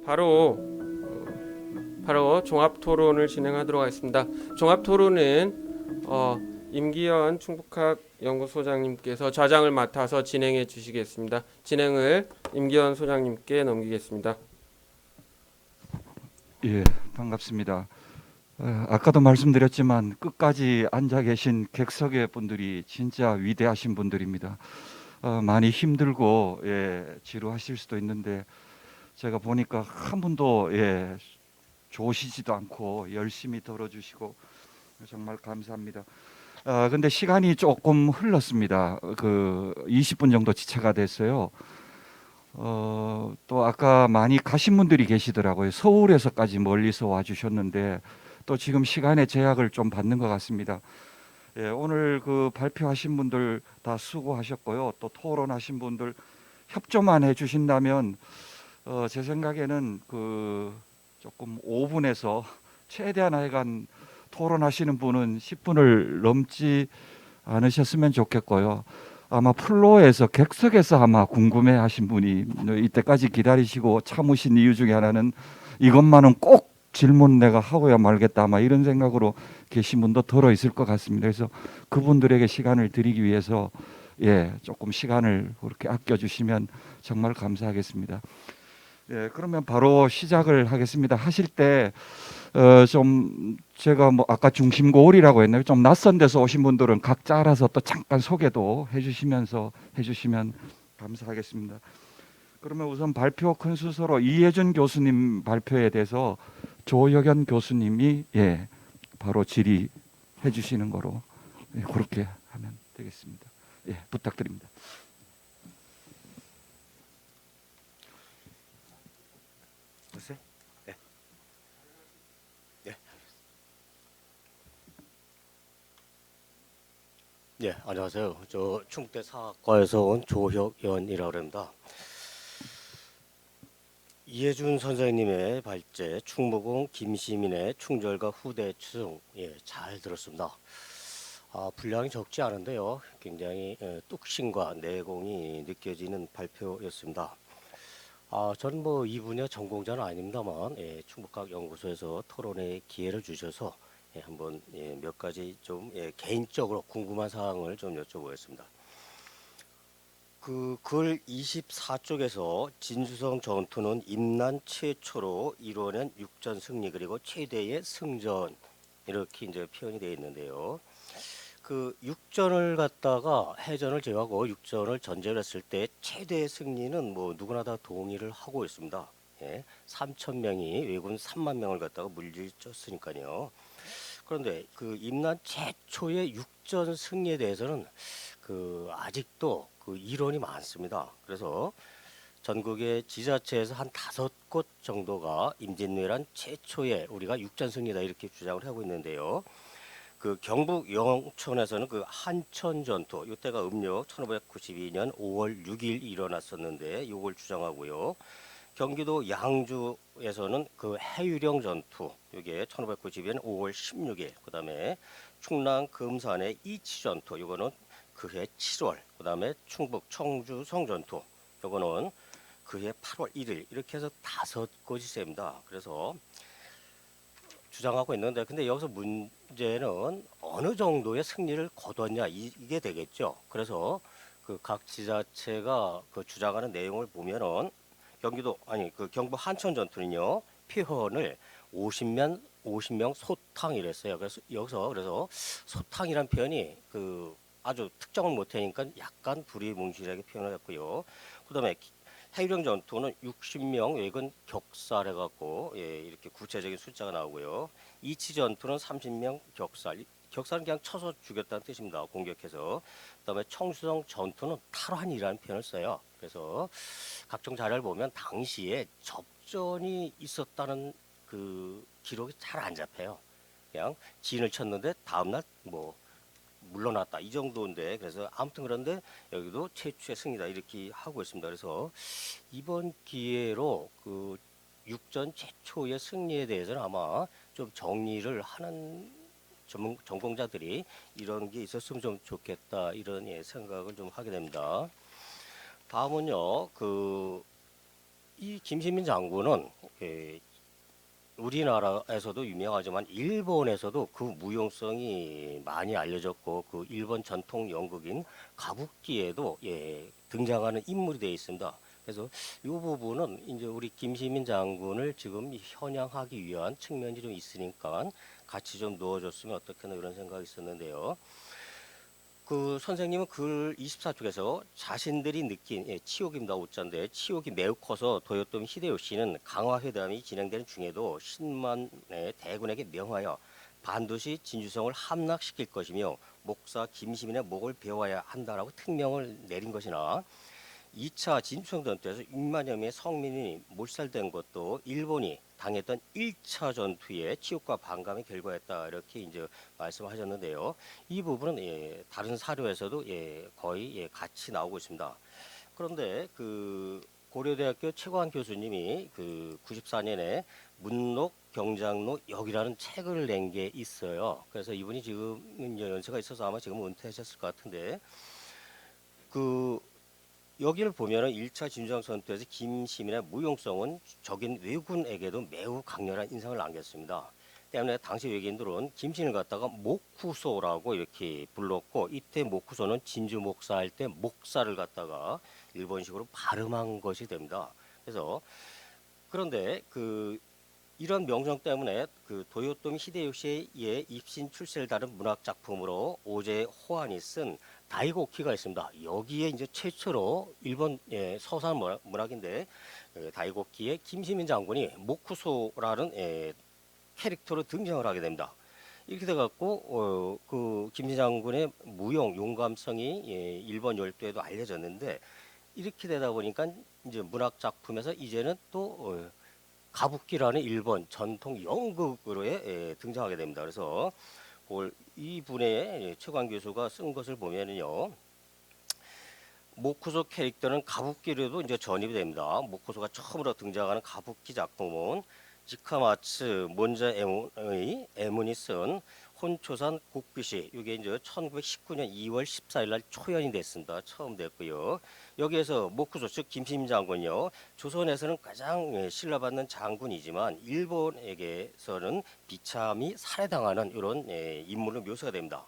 바로 종합 토론을 진행하도록 하겠습니다. 종합 토론은 임기현 충북학 연구소장님께서 좌장을 맡아서 진행해 주시겠습니다. 진행을 임기현 소장님께 넘기겠습니다. 예, 반갑습니다. 아까도 말씀드렸지만 끝까지 앉아 계신 객석의 분들이 진짜 위대하신 분들입니다. 많이 힘들고 지루하실 수도 있는데 제가 보니까 한 분도 조시지도 않고 열심히 들어주시고 정말 감사합니다. 근데 시간이 조금 흘렀습니다. 20분 정도 지체가 됐어요. 또 아까 많이 가신 분들이 계시더라고요. 서울에서까지 멀리서 와주셨는데 또 지금 시간의 제약을 좀 받는 것 같습니다. 오늘 발표하신 분들 다 수고하셨고요. 또 토론하신 분들 협조만 해주신다면 제 생각에는 조금 5분에서 최대한 하여간 토론하시는 분은 10분을 넘지 않으셨으면 좋겠고요. 아마 플로에서 객석에서 아마 궁금해하신 분이 이때까지 기다리시고 참으신 이유 중에 하나는 이것만은 꼭 질문 내가 하고야 말겠다 아마 이런 생각으로 계신 분도 들어 있을 것 같습니다. 그래서 그분들에게 시간을 드리기 위해서 조금 시간을 그렇게 아껴주시면 정말 감사하겠습니다. 그러면 바로 시작을 하겠습니다. 하실 때 좀 제가 아까 중심고울이라고 했나요? 좀 낯선 데서 오신 분들은 각자 알아서 또 잠깐 소개도 해주시면 감사하겠습니다. 그러면 우선 발표 큰 순서로 이혜준 교수님 발표에 대해서 조혁연 교수님이 바로 질의해 주시는 거로 그렇게 하면 되겠습니다. 부탁드립니다. 보세요. 네. 네. 네, 안녕하세요. 저 충북대 사학과에서 온 조혁연이라고 합니다. 이해준 선생님의 발제 충무공 김시민의 충절과 후대 추승 잘 들었습니다. 분량이 적지 않은데요. 굉장히 뚝심과 내공이 느껴지는 발표였습니다. 저는 이 분야 전공자는 아닙니다만 충북학 연구소에서 토론의 기회를 주셔서 한번 몇 가지 좀 개인적으로 궁금한 사항을 좀 여쭤보겠습니다. 글 24쪽에서 진수성 전투는 임난 최초로 이뤄낸 육전 승리 그리고 최대의 승전 이렇게 이제 표현이 되어 있는데요. 육전을 갖다가 해전을 제외하고 육전을 전제를 했을 때 최대의 승리는 누구나 다 동의를 하고 있습니다. 3,000명이 왜군 3만 명을 갖다가 물리쳤으니까요. 그런데 임난 최초의 육전 승리에 대해서는 아직도 이론이 많습니다. 그래서 전국의 지자체에서 한 5곳 정도가 임진왜란 최초의 우리가 육전 승리다 이렇게 주장을 하고 있는데요. 경북 영천에서는 한천 전투 이때가 음력 1592년 5월 6일 일어났었는데 이걸 주장하고요. 경기도 양주에서는 해유령 전투 이게 1592년 5월 16일 그다음에 충남 금산의 이치 전투 이거는 그해 7월 그다음에 충북 청주성 전투 이거는 그해 8월 1일 이렇게 해서 5곳이 셉니다. 그래서 주장하고 있는데 근데 여기서 문제는 어느 정도의 승리를 거뒀냐 이게 되겠죠. 그래서 각 지자체가 주장하는 내용을 보면은 경북 한천 전투는요 표현을 50명 소탕이랬어요. 그래서 여기서 소탕이란 표현이 아주 특정을 못하니까 약간 두리뭉실하게 표현을 했고요. 그다음에 해유령 전투는 60명 외근 격살해갖고 이렇게 구체적인 숫자가 나오고요. 이치 전투는 30명 격살. 격살은 그냥 쳐서 죽였다는 뜻입니다. 공격해서. 그다음에 청수성 전투는 탈환이라는 표현을 써요. 그래서 각종 자료를 보면 당시에 접전이 있었다는 기록이 잘 안 잡혀요. 그냥 진을 쳤는데 다음날 물러났다 이 정도인데 그래서 아무튼 그런데 여기도 최초의 승리다 이렇게 하고 있습니다. 그래서 이번 기회로 육전 최초의 승리에 대해서는 아마 좀 정리를 하는 전공자들이 이런 게 있었으면 좀 좋겠다 이런 생각을 좀 하게 됩니다. 다음은요 이 김시민 장군은 우리나라에서도 유명하지만 일본에서도 그 무용성이 많이 알려졌고 그 일본 전통 연극인 가부키에도 등장하는 인물이 되어 있습니다. 그래서 이 부분은 이제 우리 김시민 장군을 지금 현양하기 위한 측면이 좀 있으니까 같이 좀 넣어줬으면 어떻겠나 이런 생각이 있었는데요. 그 선생님은 글 24쪽에서 자신들이 느낀 치욕입니다. 오자인데 치욕이 매우 커서 도요토미 히데요시는 강화회담이 진행되는 중에도 신만의 대군에게 명하여 반드시 진주성을 함락시킬 것이며 목사 김시민의 목을 베어야 한다라고 특명을 내린 것이나 2차 진주성 전투에서 6만여 명의 성민이 몰살된 것도 일본이 당했던 1차 전투의 치욕과 반감의 결과였다 이렇게 이제 말씀하셨는데요. 이 부분은 다른 사료에서도 거의 같이 나오고 있습니다. 그런데 그 고려대학교 최광 교수님이 그 94년에 문록 경장로 역이라는 책을 낸 게 있어요. 그래서 이분이 지금 이제 연세가 있어서 아마 지금 은퇴하셨을 것 같은데 그 여기를 보면은 1차 진주성 전투에서 김시민의 무용성은 적인 왜군에게도 매우 강렬한 인상을 남겼습니다. 때문에 당시 외계인들은 김신을 갖다가 모쿠소라고 이렇게 불렀고 이때 모쿠소는 진주 목사할 때 목사를 갖다가 일본식으로 발음한 것이 됩니다. 그래서 그런데 그 이런 명성 때문에 그 도요토미 히데요시의 입신 출세를 다룬 문학 작품으로 오제 호안이 쓴 다이고키가 있습니다. 여기에 이제 최초로 일본 서산 문학인데 다이고키에 김시민 장군이 모쿠소라는 캐릭터로 등장을 하게 됩니다. 이렇게 돼갖고 그 김시민 장군의 무용 용감성이 일본 열도에도 알려졌는데 이렇게 되다 보니까 이제 문학 작품에서 이제는 또 가부키라는 일본 전통 연극으로의 등장하게 됩니다. 그래서 이분의 최광 교수가 쓴 것을 보면은요, 모쿠소 캐릭터는 가부키로도 이제 전입이 됩니다. 모쿠소가 처음으로 등장하는 가부키 작품은 지카마츠 몬자 에문이 쓴 혼초산 국비시 이게 이제 1919년 2월 14일 날 초연이 됐습니다. 처음 됐고요. 여기에서 모쿠소 즉 김시민 장군요. 조선에서는 가장 신뢰받는 장군이지만 일본에게서는 비참히 살해당하는 이런 인물로 묘사가 됩니다.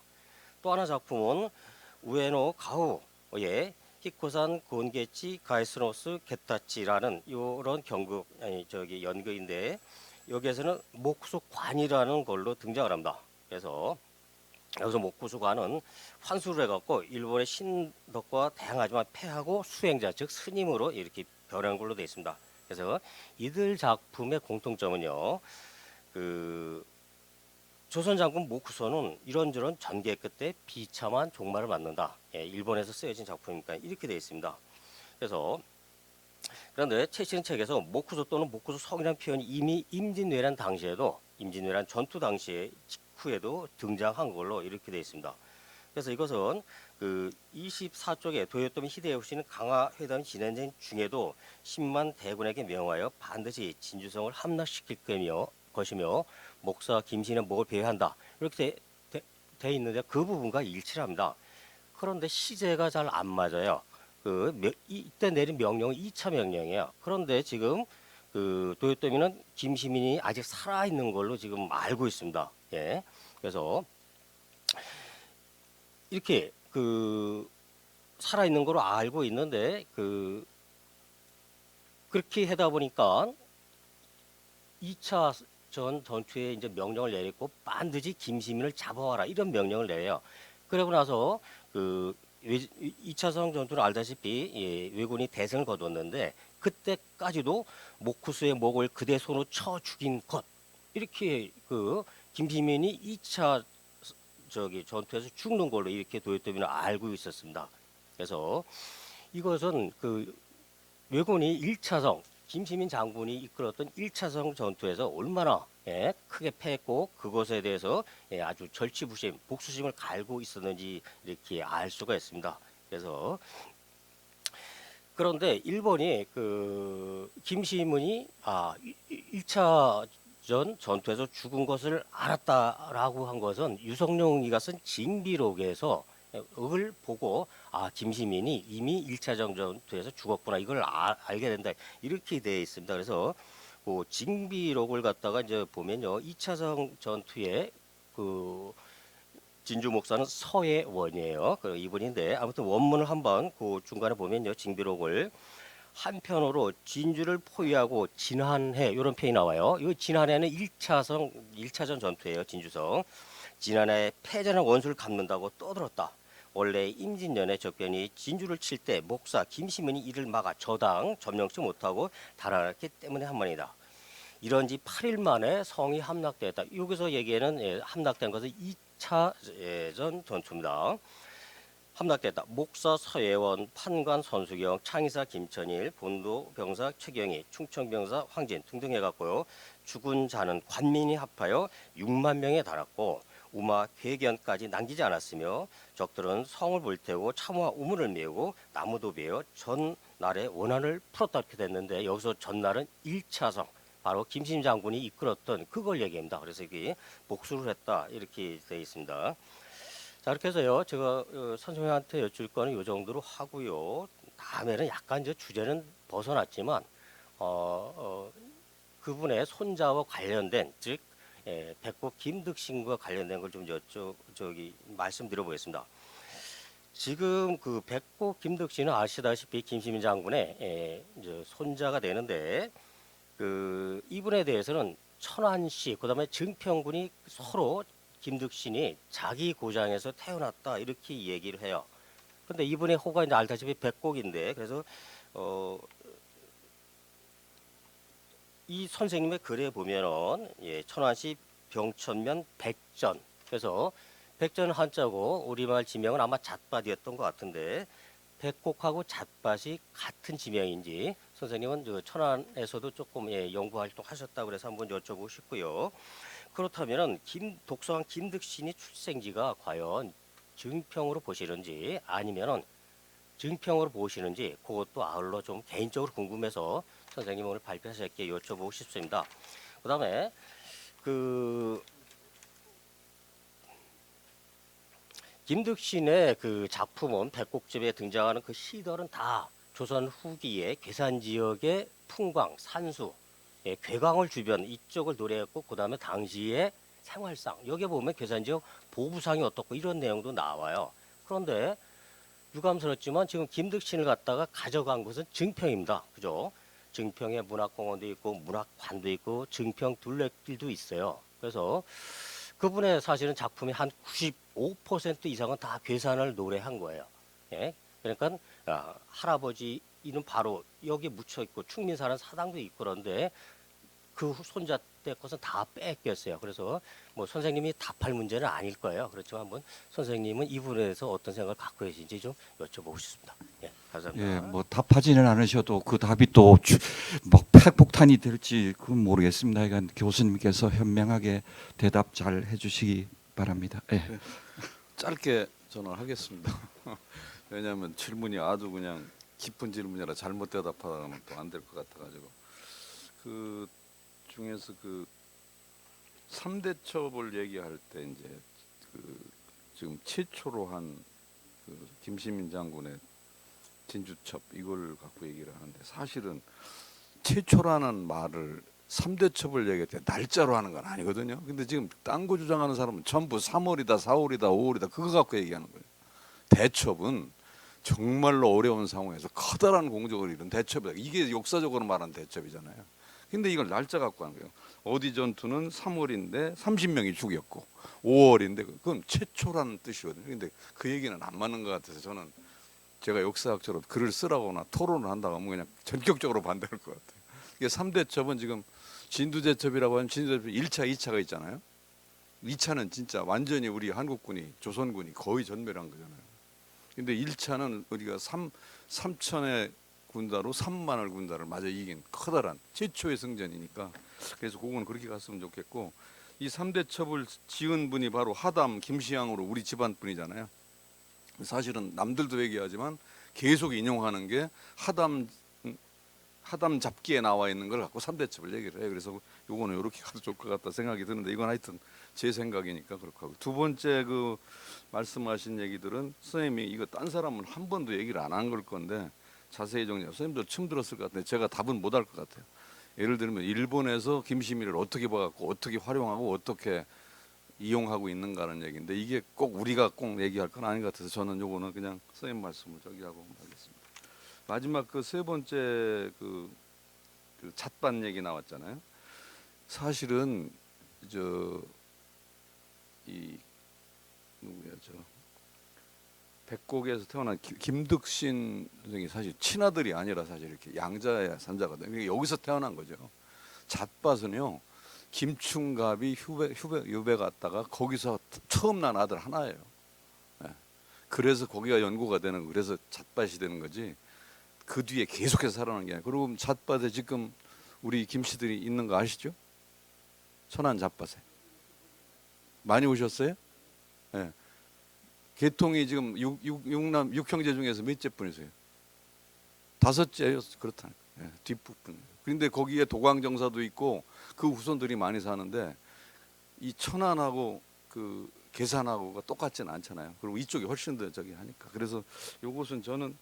또 하나 작품은 우에노 가후의 히코산 곤게치 가이스노스 게타치라는 이런 경극 연극인데 여기에서는 목수관이라는 걸로 등장을 합니다. 그래서 여기서 목수관은 환수를 해갖고 일본의 신덕과 대항하지만 패하고 수행자 즉 스님으로 이렇게 변하는 걸로 되어 있습니다. 그래서 이들 작품의 공통점은요, 그 조선 장군 모쿠소는 이런저런 전개 끝에 비참한 종말을 맞는다. 일본에서 쓰여진 작품이니까 이렇게 되어 있습니다. 그래서 그런데 최신 책에서 모쿠소 또는 모쿠소 성이라는 표현이 이미 임진왜란 당시에도 임진왜란 전투 당시에 직후에도 등장한 걸로 이렇게 되어 있습니다. 그래서 이것은 그 24쪽에 도요토미 히데요시는 강화회담 진행 중에도 10만 대군에게 명하여 반드시 진주성을 함락시킬 것이며 목사 김신의 목을 배회한다 이렇게 돼 있는데 그 부분과 일치를 합니다. 그런데 시제가 잘 안 맞아요. 이때 내린 명령은 2차 명령이에요. 그런데 지금 그 도요토미는 김시민이 아직 살아 있는 걸로 지금 알고 있습니다. 예. 그래서 이렇게 그 살아 있는 걸로 알고 있는데 그렇게 하다 보니까 2차 전투에 이제 명령을 내렸고 반드시 김시민을 잡아와라 이런 명령을 내요. 그러고 나서 그 2차성 전투는 알다시피 왜군이 대승을 거뒀는데 그때까지도 모쿠스의 목을 그대 손으로 쳐 죽인 것 이렇게 그 김시민이 2차 전투에서 죽는 걸로 이렇게 도요토미는 알고 있었습니다. 그래서 이것은 그 왜군이 1차성 김시민 장군이 이끌었던 1차성 전투에서 얼마나 크게 패했고 그것에 대해서 아주 절치부심, 복수심을 갈고 있었는지 이렇게 알 수가 있습니다. 그래서 그런데 일본이 그 김시민이 1차 전투에서 죽은 것을 알았다라고 한 것은 유성룡이가 쓴 징비록에서 을 보고 김시민이 이미 1차 전투에서 죽었구나 이걸 알게 된다 이렇게 되어 있습니다. 그래서 그 징비록을 갖다가 이제 보면요, 2차성 전투에 그 진주 목사는 서예원이에요. 그 이분인데 아무튼 원문을 한번 그 중간에 보면요, 징비록을 한편으로 진주를 포위하고 진한해 이런 표현이 나와요. 이 진한해는 1차전 전투예요. 진주성. 진한해 패전한 원수를 갚는다고 떠들었다. 원래 임진년에 적변이 진주를 칠 때 목사 김시문이 이를 막아 저당 점령치 못하고 달아났기 때문에 한 말이다. 이런 지 8일 만에 성이 함락되었다. 여기서 얘기하는 함락된 것은 2차전 전투입니다. 함락됐다. 목사 서예원, 판관 선수경, 창의사 김천일, 본도 병사 최경희, 충청 병사 황진 등등 해갖고요. 죽은 자는 관민이 합하여 6만 명에 달았고 우마 괴견까지 남기지 않았으며 적들은 성을 불태우고 참호와 우물을 메우고 나무도 베어 전날의 원한을 풀었다 이렇게 됐는데 여기서 전날은 1차성 바로 김신 장군이 이끌었던 그걸 얘기합니다. 그래서 이게 복수를 했다 이렇게 되어 있습니다. 자, 이렇게 해서요, 제가 선생님한테 여쭐 거는 이 정도로 하고요. 다음에는 약간 이제 주제는 벗어났지만, 그분의 손자와 관련된, 즉, 백곡 김득신과 관련된 걸 좀 말씀드려 보겠습니다. 지금 그 백곡 김득신은 아시다시피 김시민 장군의 이제 손자가 되는데, 그 이분에 대해서는 천안시, 그다음에 증평군이 서로 김득신이 자기 고장에서 태어났다 이렇게 얘기를 해요. 근데 이분의 호가 이제 알다시피 백곡인데 그래서 이 선생님의 글에 보면은 천안시 병천면 백전 그래서 백전 한자고 우리말 지명은 아마 잣밭이었던 것 같은데 백곡하고 잣밭이 같은 지명인지 선생님은 저 천안에서도 조금 연구 활동 하셨다고 그래서 한번 여쭤보고 싶고요. 그렇다면은 독서왕 김득신이 출생지가 과연 증평으로 보시는지 아니면은 증평으로 보시는지 그것도 아울러 좀 개인적으로 궁금해서 선생님 오늘 발표하실 게 여쭤보고 싶습니다. 그다음에 그 김득신의 그 작품은 백곡집에 등장하는 그 시들은 다 조선 후기의 괴산 지역의 풍광, 산수, 괴강을 주변 이쪽을 노래했고 그다음에 당시의 생활상 여기 보면 괴산 지역 보부상이 어떻고 이런 내용도 나와요. 그런데 유감스럽지만 지금 김득신을 갖다가 가져간 곳은 증평입니다. 그죠? 증평에 문학공원도 있고 문학관도 있고 증평 둘레길도 있어요. 그래서 그분의 사실은 작품이 한 95% 이상은 다 괴산을 노래한 거예요. 예? 그러니까 할아버지는 바로 여기 묻혀 있고 충민사는 사당도 있고 그런데 그 손자 때 것은 다 뺏겼어요. 그래서 뭐 선생님이 답할 문제는 아닐 거예요. 그렇지만 한번 선생님은 이 부분에 대해서 어떤 생각을 갖고 계신지 좀 여쭤보고 싶습니다. 예, 감사합니다. 예, 뭐 답하지는 않으셔도 그 답이 또 뭐 핵폭탄이 될지 그건 모르겠습니다. 그러니까 교수님께서 현명하게 대답 잘 해주시기 바랍니다. 예. 네, 짧게 저는 하겠습니다. 왜냐하면 질문이 아주 그냥 깊은 질문이라 잘못 대답하면 또 안 될 것 같아가지고 그 중에서 그 3대 첩을 얘기할 때 이제 그 지금 최초로 한 그 김시민 장군의 진주첩 이걸 갖고 얘기를 하는데 사실은 최초라는 말을 3대 첩을 얘기할 때 날짜로 하는 건 아니거든요. 근데 지금 딴 거 주장하는 사람은 전부 3월이다, 4월이다, 5월이다 그거 갖고 얘기하는 거예요. 대첩은 정말로 어려운 상황에서 커다란 공적을 이룬 대첩이다. 이게 역사적으로 말한 대첩이잖아요. 근데 이걸 날짜 갖고 하는 거예요. 어디 전투는 3월인데 30명이 죽였고 5월인데 그건 최초라는 뜻이거든요. 근데 그 얘기는 안 맞는 것 같아서 저는 제가 역사학적으로 글을 쓰라거나 토론을 한다고 하면 그냥 전격적으로 반대할 것 같아요. 이게 3대 첩은 지금 진두제첩이라고 하면 진두제첩 1차, 2차가 있잖아요. 2차는 진짜 완전히 우리 한국군이 조선군이 거의 전멸한 거잖아요. 근데 1차는 우리가 3천의 군사로 3만을 군사를 마저 이긴 커다란 최초의 승전이니까 그래서 그건 그렇게 갔으면 좋겠고 이 3대 첩을 지은 분이 바로 하담 김시양으로 우리 집안 분이잖아요. 사실은 남들도 얘기하지만 계속 인용하는 게 하담 잡기에 나와 있는 걸 갖고 3대 첩을 얘기를 해요. 그래서 요거는 이렇게 가도 좋을 것 같다 생각이 드는데 이건 하여튼 제 생각이니까 그렇고 하고 두 번째 그 말씀하신 얘기들은 선생님이 이거 딴 사람은 한 번도 얘기를 안 한 걸 건데 자세히 정리하고 선생님도 처음 들었을 것 같은데 제가 답은 못 할 것 같아요. 예를 들면 일본에서 김시미를 어떻게 봐갖고 어떻게 활용하고 어떻게 이용하고 있는가는 얘기인데 이게 꼭 우리가 꼭 얘기할 건 아닌 것 같아서 저는 요거는 그냥 선생님 말씀을 저기 하고 하겠습니다. 마지막 그 세 번째 그 잣밭 얘기 나왔잖아요. 사실은 이 누구야 백곡에서 태어난 김득신 선생이 사실 친아들이 아니라 사실 이렇게 양자의 산자거든요. 그러니까 여기서 태어난 거죠. 잣밭은요 김충갑이 유배 갔다가 거기서 처음 난 아들 하나예요. 네. 그래서 거기가 연고가 되는 거. 그래서 잣밭이 되는 거지. 그 뒤에 계속해서 살아난 게 아니에요. 그리고 잣밭에 지금 우리 김씨들이 있는 거 아시죠? 천안 잣밭에 많이 오셨어요? 네. 계통이 지금 육형제 중에서 몇째 분이세요? 5째요. 그렇다니까. 네, 뒷부분. 그런데 거기에 도광정사도 있고 그 후손들이 많이 사는데 이 천안하고 그 계산하고가 똑같지는 않잖아요. 그리고 이쪽이 훨씬 더 저기 하니까. 그래서 이곳은 저는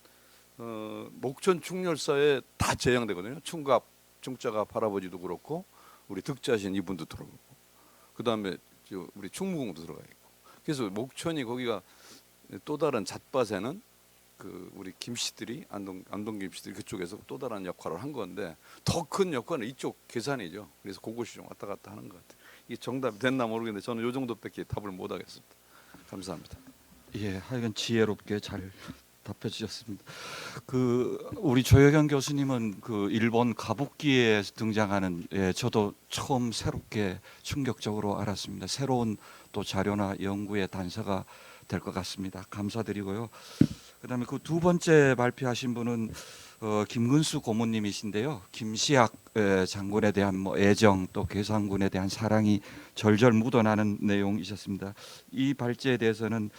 목천 충렬사에 다 재양되거든요. 충갑, 충자갑 할아버지도 그렇고 우리 득자신 이분도 들어가고 그 다음에 우리 충무공도 들어가 있고. 그래서 목천이 거기가 또 다른 잣밭에는 그 우리 김씨들이 안동 김씨들이 그쪽에서 또 다른 역할을 한 건데 더 큰 역할은 이쪽 계산이죠. 그래서 그것이 좀 왔다 갔다 하는 것 같아요. 이 정답이 됐나 모르겠는데 저는 요 정도밖에 답을 못 하겠습니다. 감사합니다. 예, 하여간 지혜롭게 잘 답해 주셨습니다. 그 우리 조혁영 교수님은 그 일본 가부키에 등장하는 저도 처음 새롭게 충격적으로 알았습니다. 새로운 또 자료나 연구의 단서가 될 것 같습니다. 감사드리고요. 그다음에 그 두 번째 발표하신 분은 김근수 고모님이신데요. 김시학 장군에 대한 뭐 애정 또 괴산군에 대한 사랑이 절절 묻어나는 내용이셨습니다. 이 발제에 대해서는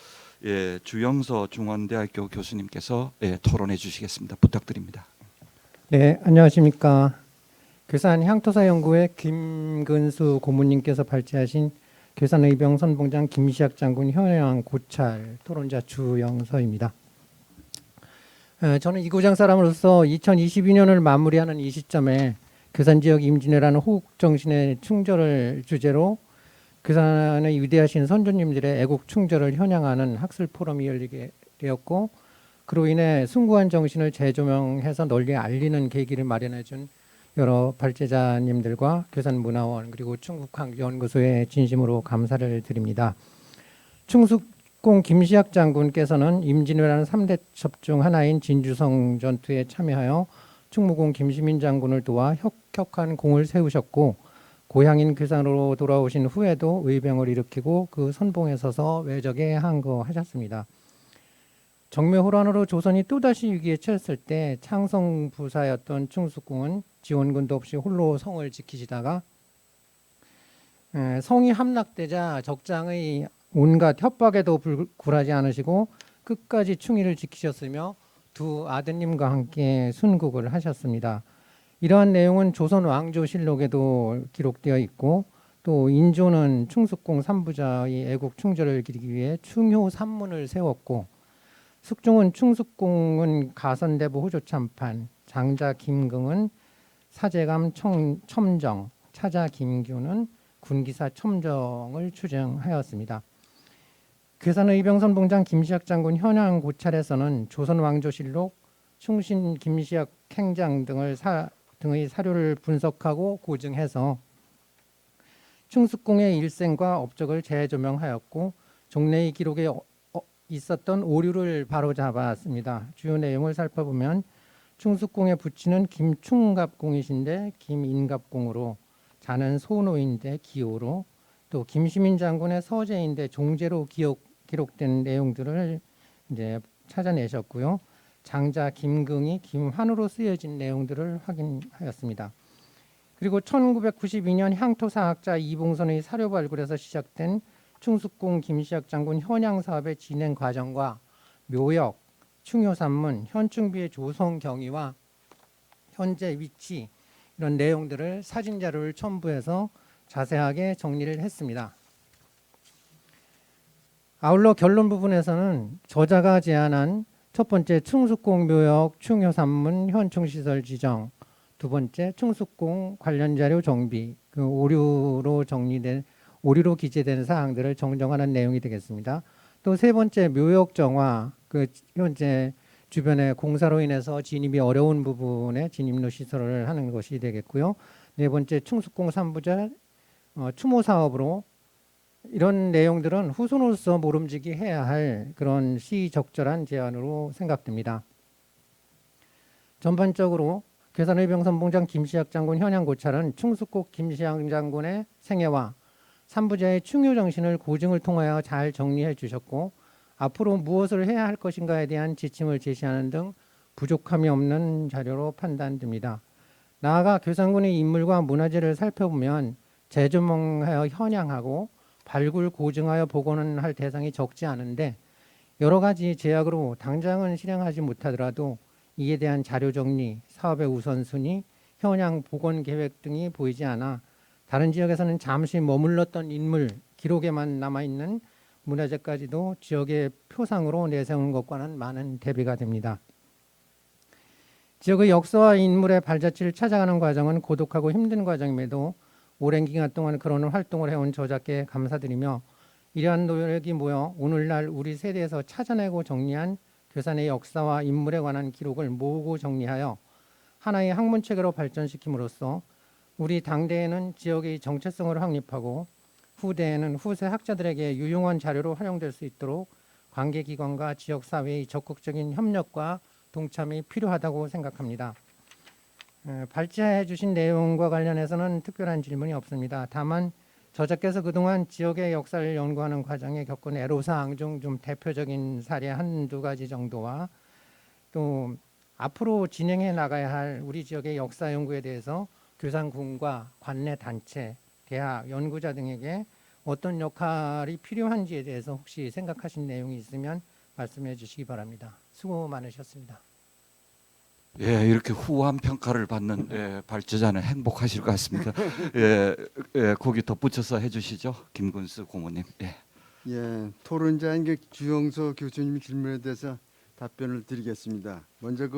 주영서 중원대학교 교수님께서 토론해 주시겠습니다. 부탁드립니다. 네, 안녕하십니까. 괴산 향토사 연구회 김근수 고문님께서 발제하신 괴산 의병 선봉장 김시학 장군 현양 고찰 토론자 주영서입니다. 저는 이구장 사람으로서 2022년을 마무리하는 이 시점에 괴산 지역 임진왜란 호국 정신의 충절을 주제로 괴산의 위대하신 선조님들의 애국 충절을 현양하는 학술 포럼이 열리게 되었고 그로 인해 숭고한 정신을 재조명해서 널리 알리는 계기를 마련해준 여러 발제자님들과 괴산문화원 그리고 충북학연구소에 진심으로 감사를 드립니다. 충숙공 김시학 장군께서는 임진왜란 3대 첩 중 하나인 진주성 전투에 참여하여 충무공 김시민 장군을 도와 혁혁한 공을 세우셨고 고향인 괴산으로 돌아오신 후에도 의병을 일으키고 그 선봉에 서서 외적에 항거하셨습니다. 정묘호란으로 조선이 또다시 위기에 처했을 때 창성부사였던 충숙공은 지원군도 없이 홀로 성을 지키시다가 성이 함락되자 적장의 온갖 협박에도 굴하지 않으시고 끝까지 충의를 지키셨으며 두 아드님과 함께 순국을 하셨습니다. 이러한 내용은 조선 왕조실록에도 기록되어 있고 또 인조는 충숙공 3부자의 애국 충절을 기리기 위해 충효 산문을 세웠고 숙종은 충숙공은 가선대부 호조 참판, 장자 김긍은 사제감 첨정, 차자 김규는 군기사 첨정을 추정하였습니다. 괴산 의병선봉장 김시학 장군 현양 고찰에서는 조선 왕조실록, 충신 김시학 행장 등의 사료를 분석하고 고증해서 충숙공의 일생과 업적을 재조명하였고 종래의 기록에 있었던 오류를 바로잡았습니다. 주요 내용을 살펴보면 충숙공의 부친은 김충갑공이신데 김인갑공으로, 자는 소노인데 기호로, 또 김시민 장군의 서재인데 종제로 기록된 내용들을 이제 찾아내셨고요. 장자 김긍이 김환으로 쓰여진 내용들을 확인하였습니다. 그리고 1992년 향토사학자 이봉선의 사료 발굴에서 시작된 충숙공 김시학 장군 현양 사업의 진행 과정과 묘역, 충효산문, 현충비의 조성 경위와 현재 위치 이런 내용들을 사진 자료를 첨부해서 자세하게 정리를 했습니다. 아울러 결론 부분에서는 저자가 제안한 첫 번째 충숙공 묘역, 충효산문, 현충시설 지정, 두 번째 충숙공 관련 자료 정비, 그 오류로 기재된 사항들을 정정하는 내용이 되겠습니다. 또 세 번째 묘역 정화, 그 현재 주변에 공사로 인해서 진입이 어려운 부분에 진입로 시설을 하는 것이 되겠고요. 네 번째 충숙공 3부자 추모 사업으로 이런 내용들은 후손으로서 모름지기 해야 할 그런 시적절한 제안으로 생각됩니다. 전반적으로 괴산의병선봉장 김시학 장군 현양 고찰은 충숙국 김시학 장군의 생애와 삼부자의 충효 정신을 고증을 통하여 잘 정리해 주셨고 앞으로 무엇을 해야 할 것인가에 대한 지침을 제시하는 등 부족함이 없는 자료로 판단됩니다. 나아가 괴산군의 인물과 문화재를 살펴보면 재조명하여 현양하고 발굴 고증하여 복원을 할 대상이 적지 않은데 여러 가지 제약으로 당장은 실행하지 못하더라도 이에 대한 자료 정리, 사업의 우선순위, 현양 복원 계획 등이 보이지 않아 다른 지역에서는 잠시 머물렀던 인물 기록에만 남아있는 문화재까지도 지역의 표상으로 내세우는 것과는 많은 대비가 됩니다. 지역의 역사와 인물의 발자취를 찾아가는 과정은 고독하고 힘든 과정임에도 오랜 기간 동안 그런 활동을 해온 저자께 감사드리며 이러한 노력이 모여 오늘날 우리 세대에서 찾아내고 정리한 괴산의 역사와 인물에 관한 기록을 모으고 정리하여 하나의 학문체계로 발전시킴으로써 우리 당대에는 지역의 정체성을 확립하고 후대에는 후세 학자들에게 유용한 자료로 활용될 수 있도록 관계기관과 지역사회의 적극적인 협력과 동참이 필요하다고 생각합니다. 발제해 주신 내용과 관련해서는 특별한 질문이 없습니다. 다만 저자께서 그동안 지역의 역사를 연구하는 과정에 겪은 애로사항 중 좀 대표적인 사례 한두 가지 정도와 또 앞으로 진행해 나가야 할 우리 지역의 역사 연구에 대해서 괴산군과 관내 단체, 대학, 연구자 등에게 어떤 역할이 필요한지에 대해서 혹시 생각하신 내용이 있으면 말씀해 주시기 바랍니다. 수고 많으셨습니다. 예, 이렇게 후한 평가를 받는 발제자는 행복하실 것 같습니다. 거기 덧붙여서 해주시죠, 김근수 고모님. 예, 토론자인 그 주영서 교수님 질문에 대해서 답변을 드리겠습니다. 먼저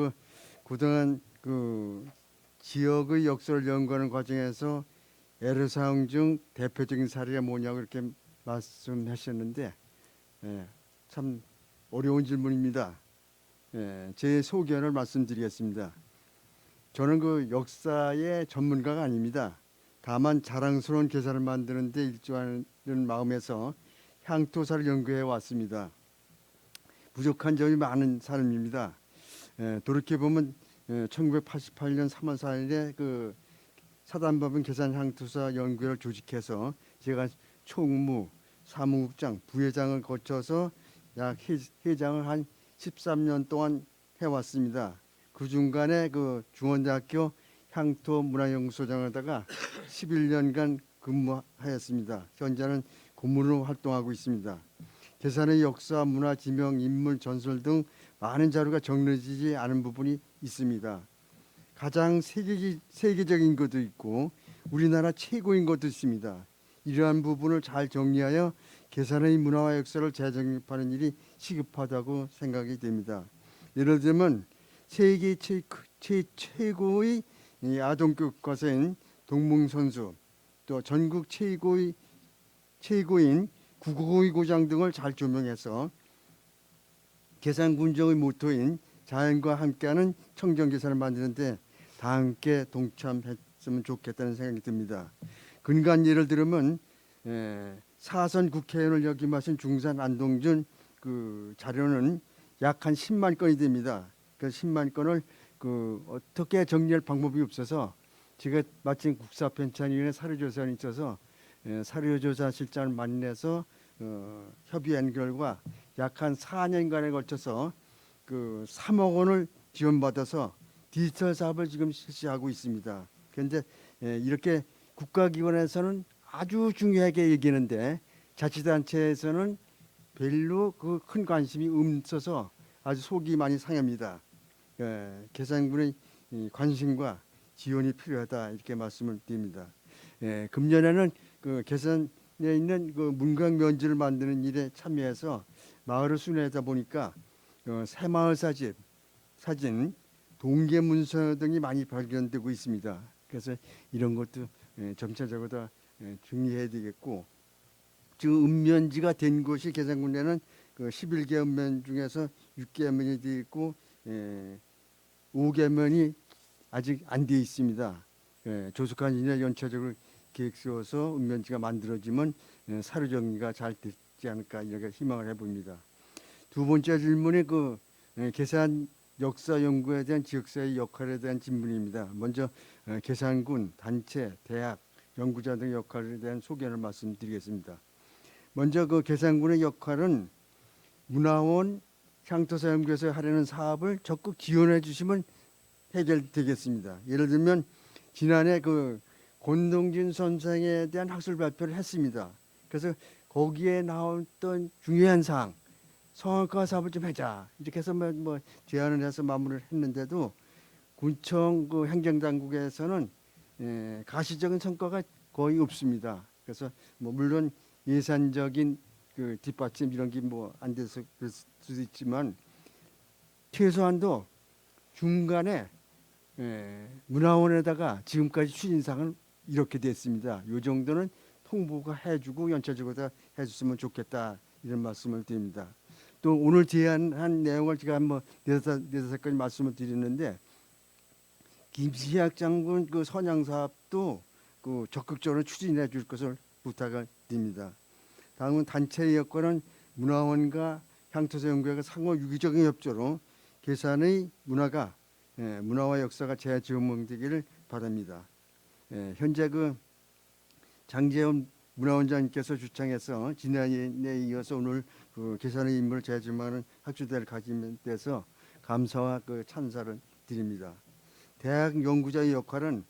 그동안 지역의 역사를 연구하는 과정에서 애로사항 중 대표적인 사례가 뭐냐고 이렇게 말씀하셨는데 참 어려운 질문입니다. 제 소견을 말씀드리겠습니다. 저는 그 역사의 전문가가 아닙니다. 다만 자랑스러운 계산을 만드는 데 일조하는 마음에서 향토사를 연구해 왔습니다. 부족한 점이 많은 사람입니다. 돌이켜보면 1988년 3월 4일에 그 사단법인 계산 향토사 연구회를 조직해서 제가 총무, 사무국장, 부회장을 거쳐서 약 회장을 한 13년 동안 해왔습니다. 그 중간에 그 중원대학교 향토문화연구소장을 하다가 11년간 근무하였습니다. 현재는 고문으로 활동하고 있습니다. 계산의 역사, 문화, 지명, 인물, 전설 등 많은 자료가 정리되지 않은 부분이 있습니다. 가장 세계적인 것도 있고 우리나라 최고인 것도 있습니다. 이러한 부분을 잘 정리하여 계산의 문화와 역사를 재정립하는 일이 시급하다고 생각이 됩니다. 예를 들면 세계 최고의 아동교육 과서인 동문선수, 또 전국 최고인 국어고장 등을 잘 조명해서 계산군정의 모토인 자연과 함께하는 청정계산을 만드는데 다 함께 동참했으면 좋겠다는 생각이 듭니다. 근간 예를 들면 사선 국회의원을 역임하신 중산 안동준 그 자료는 약 한 10만 건이 됩니다. 그 10만 건을 어떻게 정리할 방법이 없어서 제가 마침 국사편찬위원회 사료조사원이 있어서 사료조사 실장을 만나서 협의한 결과 약 한 4년간에 걸쳐서 그 3억 원을 지원받아서 디지털 사업을 지금 실시하고 있습니다. 그런데 이렇게 국가기관에서는 아주 중요하게 얘기하는데 자치단체에서는 별로 그 큰 관심이 없어서 아주 속이 많이 상합니다. 계산군의 관심과 지원이 필요하다 이렇게 말씀을 드립니다. 금년에는 그 계산에 있는 그 문광 면지를 만드는 일에 참여해서 마을을 순회하다 보니까 새마을 사진, 동계 문서 등이 많이 발견되고 있습니다. 그래서 이런 것도 점차적으로 다 정리해야 되겠고, 지금 읍면지가 된 곳이 계산군에는 그 11개 읍면 중에서 6개 읍면이 되어 있고 5개 읍면이 아직 안 되어 있습니다. 조속한 이내 연차적으로 계획 세워서 읍면지가 만들어지면 사료 정리가 잘 되지 않을까 이렇게 희망을 해봅니다. 두 번째 질문이 그 계산 역사 연구에 대한 지역사회 역할에 대한 질문입니다. 먼저 계산군, 단체, 대학, 연구자 등의 역할에 대한 소견을 말씀드리겠습니다. 먼저 그 계산군의 역할은 문화원, 향토사 연구에서 하려는 사업을 적극 지원해 주시면 해결되겠습니다. 예를 들면 지난해 그 권동진 선생에 대한 학술 발표를 했습니다. 그래서 거기에 나왔던 중요한 사항, 성악과 사업을 좀 하자 이렇게 해서 뭐 제안을 해서 마무리를 했는데도 군청 그 행정당국에서는 가시적인 성과가 거의 없습니다. 그래서 뭐 물론 예산적인 그 뒷받침 이런 게 뭐 안 돼서 그럴 수도 있지만 최소한도 중간에 문화원에다가 지금까지 추진사항은 이렇게 됐습니다. 이 정도는 통보가 해주고 연차적으로 다 해줬으면 좋겠다 이런 말씀을 드립니다. 또 오늘 제안한 내용을 제가 한번 네다섯 가지 말씀을 드리는데 김시학 장군 그 선양 사업도 그 적극적으로 추진해 줄 것을 부탁을 드립니다. 다음은 단체의 역할은 문화원과 향토사 연구회가 상호 유기적인 협조로 계산의 문화가 문화와 역사가 재조명되기를 바랍니다. 현재 그 장재원 문화원장님께서 주창해서 지난해에 이어서 오늘 그 계산의 인물을 재조명하는 학주대를 가지게 돼서 감사와 그 찬사를 드립니다. 대학 연구자의 역할은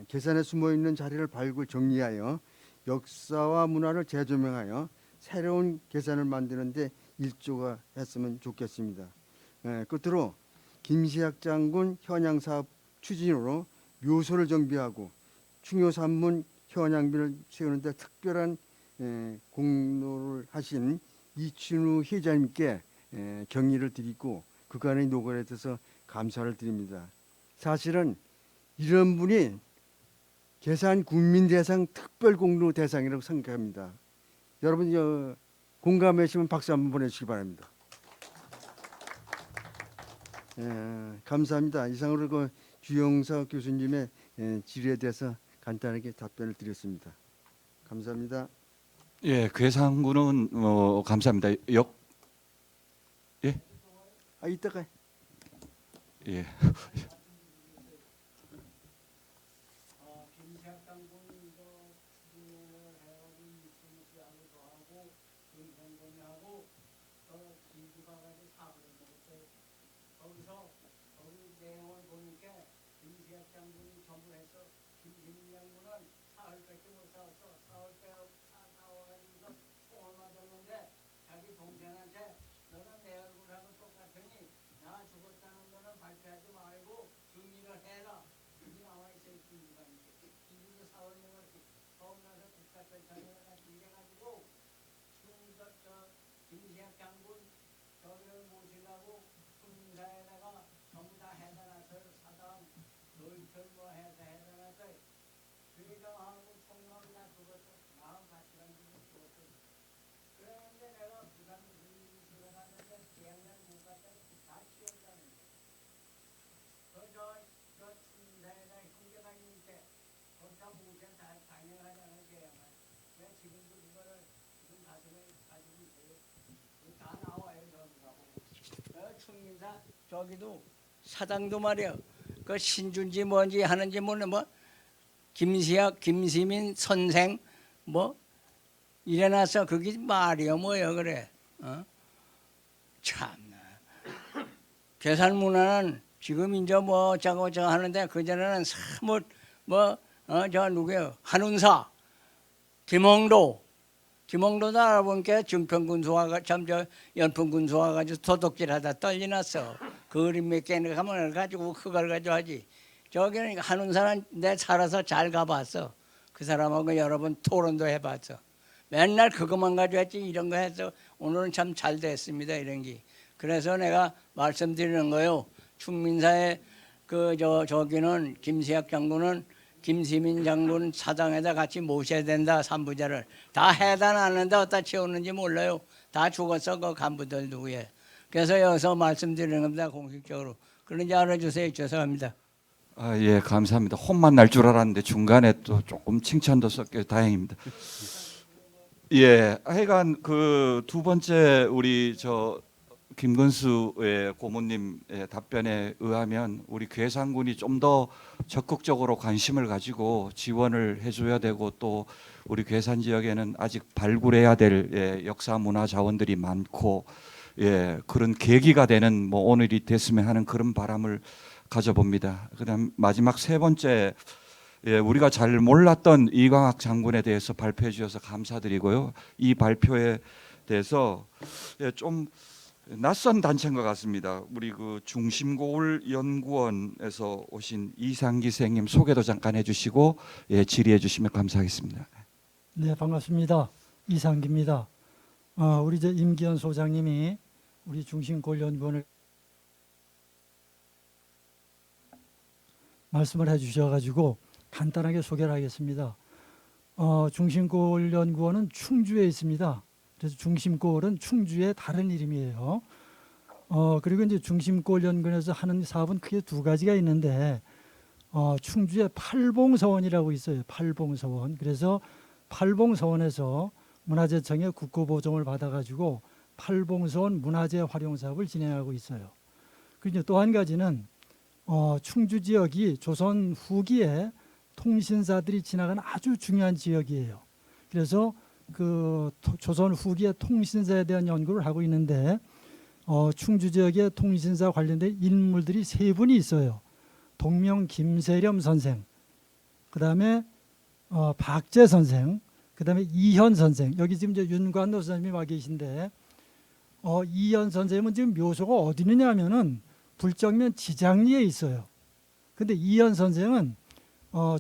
계산에 숨어 있는 자리를 발굴 정리하여 역사와 문화를 재조명하여 새로운 계산을 만드는데 일조가 했으면 좋겠습니다. 끝으로 김시학 장군 현양 사업 추진으로 묘소를 정비하고 충효 산문 현양비를 세우는데 특별한 공로를 하신 이춘우 회장님께 경의를 드리고 그간의 노고에 대해서 감사를 드립니다. 사실은 이런 분이 계산 국민대상 특별공로 대상이라고 생각합니다. 여러분 공감하시면 박수 한번 보내주시기 바랍니다. 감사합니다. 이상으로 그 주영석 교수님의 질의에 대해서 간단하게 답변을 드렸습니다. 감사합니다. 예, 괴산군은 감사합니다. 이따가 예. 저기도 사당도 말이야. 그 신준지 뭔지 하는지 몰라 뭐 김시학, 김시민 선생 뭐 이래놔서 그게 말이야 뭐야 그래. 참나. 계산 문화는 지금 이제 뭐 저거 하는데 그 전에는 사뭇 저 누구야 한운사, 김홍도도 알아보니까 증평군수화가 참저 연풍군수화 가지고 도둑질하다 떨리났어. 그림 몇 개는 가면 가지고 그걸 가지고 하지. 저기는 한운사는 내 살아서 잘 가봤어. 그 사람하고 여러 번 토론도 해봤어. 맨날 그것만 가지고 했지 이런 거 해서 오늘은 참 잘 됐습니다 이런 게. 그래서 내가 말씀드리는 거요. 충민사의 저기는 김세학 장군은 김시민 장군 사당에다 같이 모셔야 된다. 산부자를 다 해다 놨는데 어디다 채우는지 몰라요. 다 죽었어 그 간부들 누구에. 그래서 여기서 말씀드리는 겁니다 공식적으로. 그런지 알아주세요. 죄송합니다. 예, 감사합니다. 혼만 날 줄 알았는데 중간에 또 조금 칭찬도 섞여 다행입니다. 예, 하여간 그 두 번째 우리 저 김근수의 고모님의 답변에 의하면 우리 괴산군이 좀 더 적극적으로 관심을 가지고 지원을 해줘야 되고 또 우리 괴산 지역에는 아직 발굴해야 될 역사 문화 자원들이 많고 그런 계기가 되는 뭐 오늘이 됐으면 하는 그런 바람을 가져봅니다. 그다음 마지막 세 번째 우리가 잘 몰랐던 이광학 장군에 대해서 발표해 주셔서 감사드리고요. 이 발표에 대해서 좀 낯선 단체인 것 같습니다. 우리 그 중심고을연구원에서 오신 이상기 선생님 소개도 잠깐 해주시고 질의해 주시면 감사하겠습니다. 네, 반갑습니다. 이상기입니다. 우리 이제 임기현 소장님이 우리 중심고을연구원을 말씀을 해주셔가지고 간단하게 소개를 하겠습니다. 중심고을연구원은 충주에 있습니다. 그래서 중심고을은 충주의 다른 이름이에요. 그리고 이제 중심고을연구원에서 하는 사업은 크게 두 가지가 있는데 충주에 팔봉서원이라고 있어요. 팔봉서원. 그래서 팔봉서원에서 문화재청의 국고보정을 받아가지고 팔봉서원 문화재 활용 사업을 진행하고 있어요. 그리고 또 한 가지는 충주 지역이 조선 후기에 통신사들이 지나가는 아주 중요한 지역이에요. 그래서 그 조선 후기의 통신사에 대한 연구를 하고 있는데 충주 지역의 통신사 관련된 인물들이 세 분이 있어요. 동명 김세렴 선생, 그 다음에 박재 선생, 그 다음에 이현 선생. 여기 지금 이제 윤관노 선생님이 와 계신데 이현 선생님은 지금 묘소가 어디 있느냐면은 불정면 지장리에 있어요. 근데 이현 선생은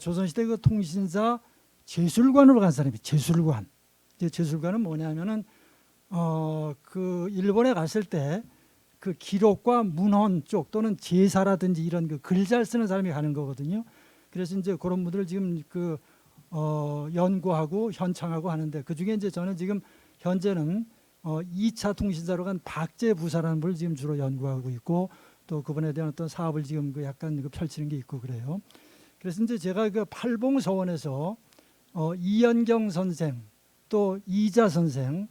조선시대 그 통신사 제술관으로 간 사람이에요. 제술관. 제술관은 뭐냐면은 그 일본에 갔을 때 그 기록과 문헌 쪽 또는 제사라든지 이런 그 글 잘 쓰는 사람이 가는 거거든요. 그래서 이제 그런 분들을 지금 그 연구하고 현창하고 하는데 그 중에 이제 저는 지금 현재는 2차 통신사로 간 박재 부사라는 분을 지금 주로 연구하고 있고 또 그분에 대한 어떤 사업을 지금 그 약간 그 펼치는 게 있고 그래요. 그래서 이제 제가 그 팔봉서원에서 이연경 선생, 또 이자 선생,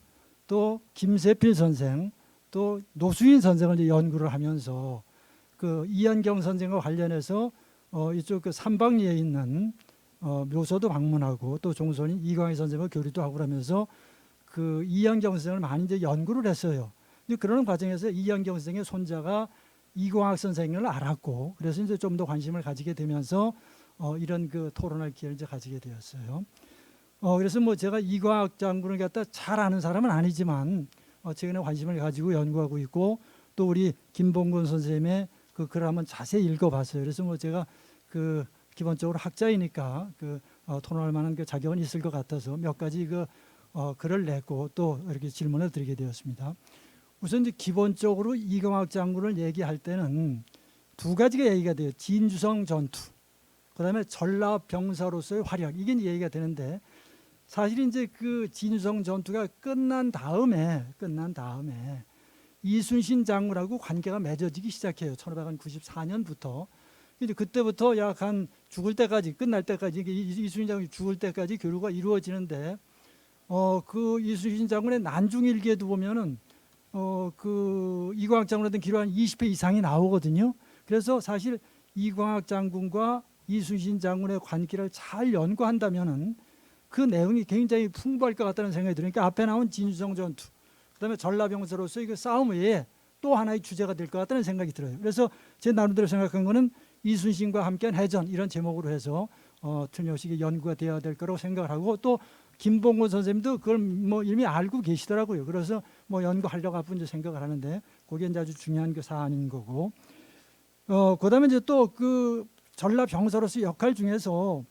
또 김세필 선생, 또 노수인 선생을 이제 연구를 하면서 그 이연경 선생과 관련해서 이쪽 그 삼방리에 있는 묘소도 방문하고 또 종손인 이광희 선생과 교류도 하고 그러면서 그 이연경 선생을 많이 이제 연구를 했어요. 그러는 과정에서 이연경 선생의 손자가 이광학 선생을 알았고 그래서 이제 좀 더 관심을 가지게 되면서 이런 그 토론할 기회를 이제 가지게 되었어요. 그래서 뭐 제가 이광학 장군을 갖다 잘 아는 사람은 아니지만 최근에 관심을 가지고 연구하고 있고 또 우리 김봉근 선생님의 그 글을 한번 자세히 읽어봤어요. 그래서 뭐 제가 그 기본적으로 학자이니까 그 토론할 만한 그 자격은 있을 것 같아서 몇 가지 그 글을 냈고 또 이렇게 질문을 드리게 되었습니다. 우선 이제 기본적으로 이광학 장군을 얘기할 때는 두 가지가 얘기가 돼요. 진주성 전투, 그다음에 전라 병사로서의 활약 이게 얘기가 되는데 사실 이제 그 진주성 전투가 끝난 다음에 이순신 장군하고 관계가 맺어지기 시작해요. 1594년부터. 이제 그때부터 약 한 죽을 때까지 끝날 때까지 이순신 장군이 죽을 때까지 교류가 이루어지는데 그 이순신 장군의 난중일기에도 보면은 그 이광학 장군한테 기록 한 20회 이상이 나오거든요. 그래서 사실 이광학 장군과 이순신 장군의 관계를 잘 연구한다면은 그 내용이 굉장히 풍부할 것 같다는 생각이 들으니까 그러니까 앞에 나온 진주성 전투, 그다음에 전라병사로서 이 싸움 외에 또 하나의 주제가 될 것 같다는 생각이 들어요. 그래서 제 나름대로 생각한 거는 이순신과 함께한 해전 이런 제목으로 해서 틀림없이 연구가 되어야 될 거라고 생각을 하고 또 김봉근 선생님도 그걸 뭐 이미 알고 계시더라고요. 그래서 뭐 연구하려고 하고 이제 생각을 하는데 그게 이제 아주 중요한 그 사안인 거고. 그다음에 이제 또 그 전라 병사로서 역할 중에서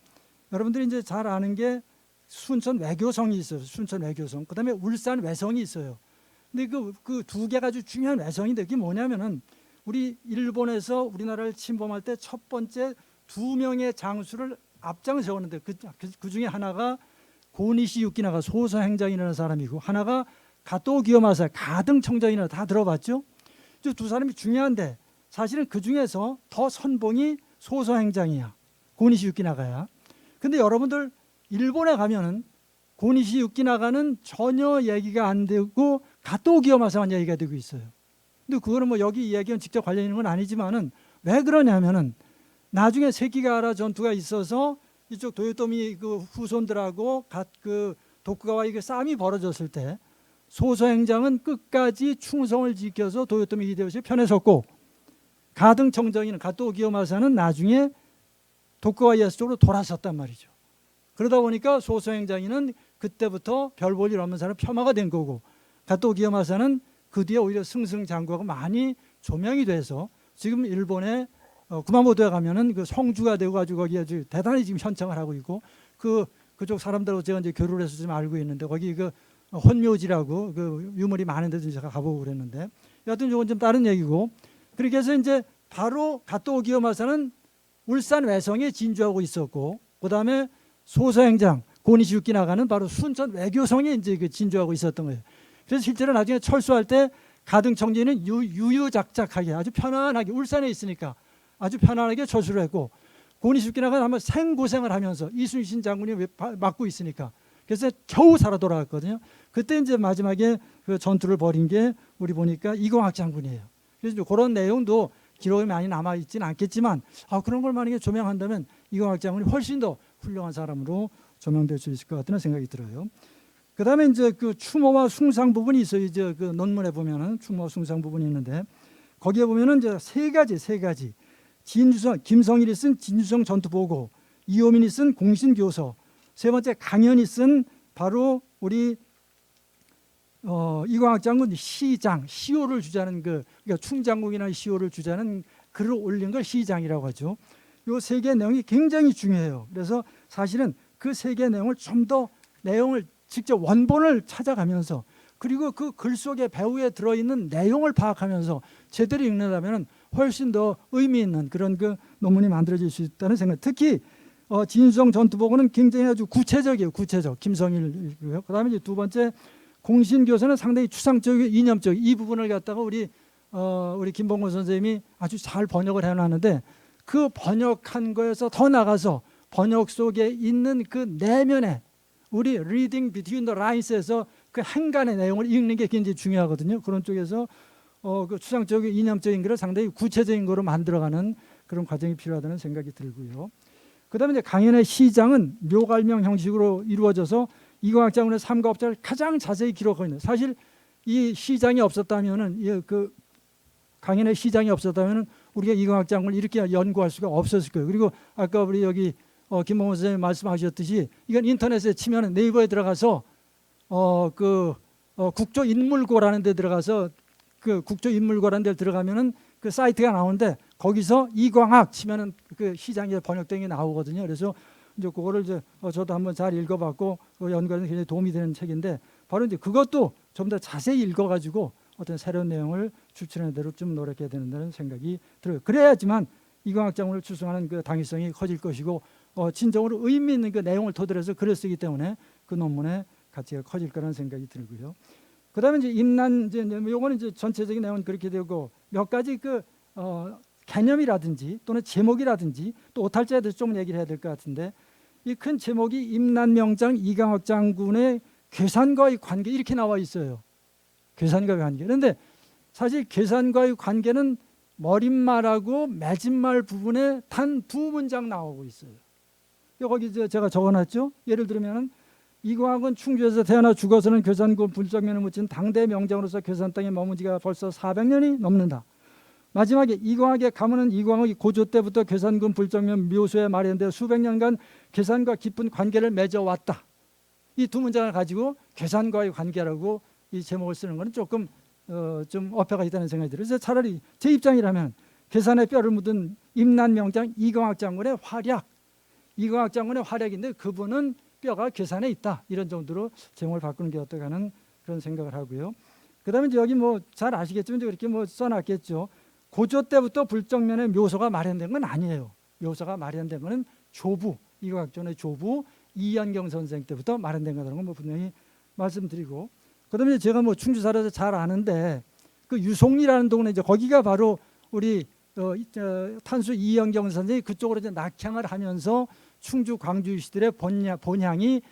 여러분들이 이제 잘 아는 게 순천 외교성이 있어요. 순천 외교성. 그다음에 울산 외성이 있어요. 근데 그 두 개가 아주 중요한 외성인데 그게 뭐냐면은 우리 일본에서 우리나라를 침범할 때 첫 번째 2명의 장수를 앞장을 세웠는데 그 중에 하나가 고니시 유키나가 소서행장이라는 사람이고 하나가 가토 기요마사 가등청장이나 다 들어봤죠? 이 두 사람이 중요한데 사실은 그 중에서 더 선봉이 소서행장이야. 고니시 유키나가야. 근데 여러분들 일본에 가면은 고니시 유키나가는 전혀 얘기가 안 되고 가토 기요마사만 얘기가 되고 있어요. 근데 그거는 뭐 여기 이야기는 직접 관련 있는 건 아니지만은 왜 그러냐면은 나중에 세키가와라 전투가 있어서 이쪽 도요토미 그 후손들하고 그 도쿠가와 이게 싸움이 벌어졌을 때 소서행장은 끝까지 충성을 지켜서 도요토미 히데요시 편에 섰고 가등청정인 가토 기요마사는 나중에 도쿠가와 이에야스 쪽으로 돌아섰단 말이죠. 그러다 보니까 소서행장이는 그때부터 별 볼 일 없는 사람 폄하가 된 거고 가토 기요마사는 그 뒤에 오히려 승승장구하고 많이 조명이 돼서 지금 일본의 구마모토에 가면은 그 성주가 되고 가지고 거기 아주 대단히 지금 현창을 하고 있고 그쪽 사람들하고 제가 이제 교류를 해서 좀 알고 있는데 거기 그 혼묘지라고 그 유물이 많은 데도 제가 가보고 그랬는데 여하튼 이건 좀 다른 얘기고 그렇게 해서 이제 바로 가토 기요마사는 울산 외성에 진주하고 있었고 그다음에 소서행장 고니시 유키나가는 바로 순천 외교성에 이제 그 진주하고 있었던 거예요. 그래서 실제로 나중에 철수할 때 가등청진은 유유작작하게 아주 편안하게 울산에 있으니까 아주 편안하게 철수를 했고 고니시 유키나가는 아마 생고생을 하면서 이순신 장군이 맡고 있으니까 그래서 겨우 살아 돌아왔거든요. 그때 이제 마지막에 그 전투를 벌인 게 우리 보니까 이광학 장군이에요. 그래서 그런 내용도 기록이 많이 남아 있지는 않겠지만 그런 걸 만약에 조명한다면 이광학 장군이 훨씬 더 훌륭한 사람으로 조명될 수 있을 것 같다는 생각이 들어요. 그다음에 이제 그 추모와 숭상 부분이 있어요. 이제 그 논문에 보면은 추모와 숭상 부분이 있는데 거기에 보면은 이제 세 가지 김성일이 쓴 진주성 전투 보고, 이호민이 쓴 공신 교서, 세 번째 강연이 쓴 바로 우리 이광학 장군 시호를 주자는 그러니까 충장국이나 시호를 주자는 글을 올린 걸 시장이라고 하죠. 이 세 개의 내용이 굉장히 중요해요. 그래서 사실은 그 세 개의 내용을 좀 더 내용을 직접 원본을 찾아가면서 그리고 그 글 속에 배후에 들어있는 내용을 파악하면서 제대로 읽는다면 훨씬 더 의미 있는 그런 그 논문이 만들어질 수 있다는 생각. 특히 진수성 전투보고는 굉장히 아주 구체적이에요. 구체적. 김성일이고요. 그다음에 이제 두 번째 공신교서는 상당히 추상적이고 이념적. 이 부분을 갖다가 우리 김봉곤 선생님이 아주 잘 번역을 해놨는데 그 번역한 거에서 더 나가서 번역 속에 있는 그 내면에 우리 reading between the lines에서 그 행간의 내용을 읽는 게 굉장히 중요하거든요. 그런 쪽에서 그 추상적인 이념적인 것을 상당히 구체적인 거로 만들어가는 그런 과정이 필요하다는 생각이 들고요. 그다음에 이제 강연의 시장은 묘갈명 형식으로 이루어져서 이광학 장군의 삶과 업적을 가장 자세히 기록하고 있는. 사실 이 시장이 없었다면은 그 강연의 시장이 없었다면은 우리가 이광학 장군을 이렇게 연구할 수가 없었을 거예요. 그리고 아까 우리 여기 김봉곤 선생님 말씀하셨듯이 이건 인터넷에 치면은 네이버에 들어가서 국조인물고라는 데 들어가서 그 국조인물고라는 데 들어가면은 그 사이트가 나오는데 거기서 이광학 치면은 그 시장에 번역된 게 나오거든요. 그래서 이제 그거를 이제 저도 한번 잘 읽어봤고 그 연구하는 굉장히 도움이 되는 책인데 바로 이제 그것도 좀 더 자세히 읽어가지고 어떤 새로운 내용을 추출하는 대로 좀 노력해야 된다는 생각이 들어요. 그래야지만 이광학 장군을 추승하는 그 당위성이 커질 것이고 진정으로 의미 있는 그 내용을 토대로해서 글을 쓰기 때문에 그 논문의 가치가 커질 거라는 생각이 들고요. 그다음에 이제 임난 요거는 이제 전체적인 내용은 그렇게 되고 몇 가지 그 개념이라든지 또는 제목이라든지 또 오탈자에 대해서 좀 얘기를 해야 될 것 같은데 이 큰 제목이 임난명장 이광학 장군의 괴산과의 관계 이렇게 나와 있어요. 괴산과의 관계. 그런데 사실 괴산과의 관계는 머릿말하고 맺은말 부분에 단 두 문장 나오고 있어요. 거기 제가 적어놨죠. 예를 들면 이광학은 충주에서 태어나 죽어서는 괴산군 불정면에 묻힌 당대 명장으로서 괴산 땅에 머문 지가 벌써 400년이 넘는다. 마지막에 이광학의 가문은 이광학이 고조 때부터 괴산군 불정면 묘소에 마련되어 수백 년간 괴산과 깊은 관계를 맺어왔다. 이 두 문장을 가지고 괴산과의 관계라고 이 제목을 쓰는 것은 조금 좀 어폐가 있다는 생각이 들어요. 그래서 차라리 제 입장이라면 괴산에 뼈를 묻은 임난명장 이광학 장군의 활약, 이광학 장군의 활약인데 그분은 뼈가 괴산에 있다. 이런 정도로 제목을 바꾸는 게 어떨까 하는 그런 생각을 하고요. 그다음에 이제 여기 뭐 잘 아시겠지만 이제 그렇게 뭐 써놨겠죠. 고조 때부터 불정면의 묘소가 마련된 건 아니에요. 묘소가 마련된 거는 조부, 이광학전의 조부 이연경 선생 때부터 마련된 거라는 건 뭐 분명히 말씀드리고, 그다음에 제가 뭐 충주 살아서 잘 아는데 그 유송리라는 동네, 이제 거기가 바로 우리 탄수 이연경 선생이 그쪽으로 이제 낙향을 하면서 충주 광주 시들의 본향이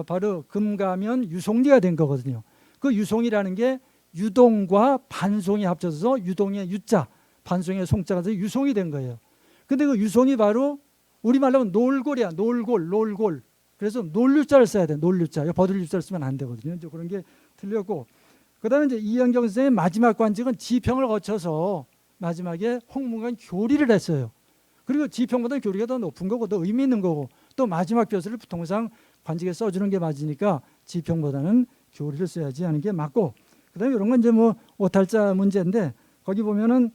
바로 금가면 유송리가 된 거거든요. 그 유송이라는 게 유동과 반송이 합쳐서 유동의 유자, 반송의 송자가 돼서 유송이 된 거예요. 근데 그 유송이 바로 우리말로 하면 놀골이야. 놀골. 그래서 놀유자를 써야 돼. 놀유자. 버들 유자를 쓰면 안 되거든요. 이제 그런 게 틀렸고, 그다음에 이제 이연경 선생의 마지막 관직은 지평을 거쳐서 마지막에 홍문관 교리를 했어요. 그리고 지평보다 교리가 더 높은 거고 더 의미 있는 거고, 또 마지막 벼슬을 통상 관직에 써주는 게 맞으니까 지평보다는 교리를 써야지 하는 게 맞고, 그다음에 이런 건 이제 뭐 오탈자 문제인데, 거기 보면은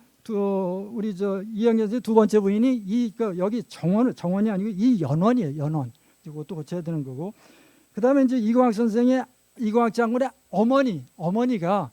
우리 이연경 선생 두 번째 부인이 여기 정원이 아니고 이연원이에요. 연원. 이것도 고쳐야 되는 거고, 그다음에 이제 이광학 선생의 이광학 장군의 어머니가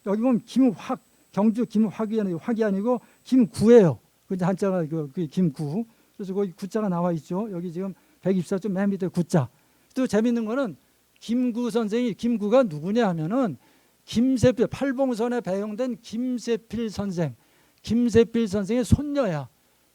여기 보면 김확, 경주 김확이 아니고 김구예요. 그 이제 한자가 그 김구. 그래서 거기 구자가 나와 있죠. 여기 지금 124쪽 맨 밑에 구자. 또 재밌는 거는 김구가 누구냐 하면은 김세필, 팔봉선에 배용된 김세필 선생의 손녀야.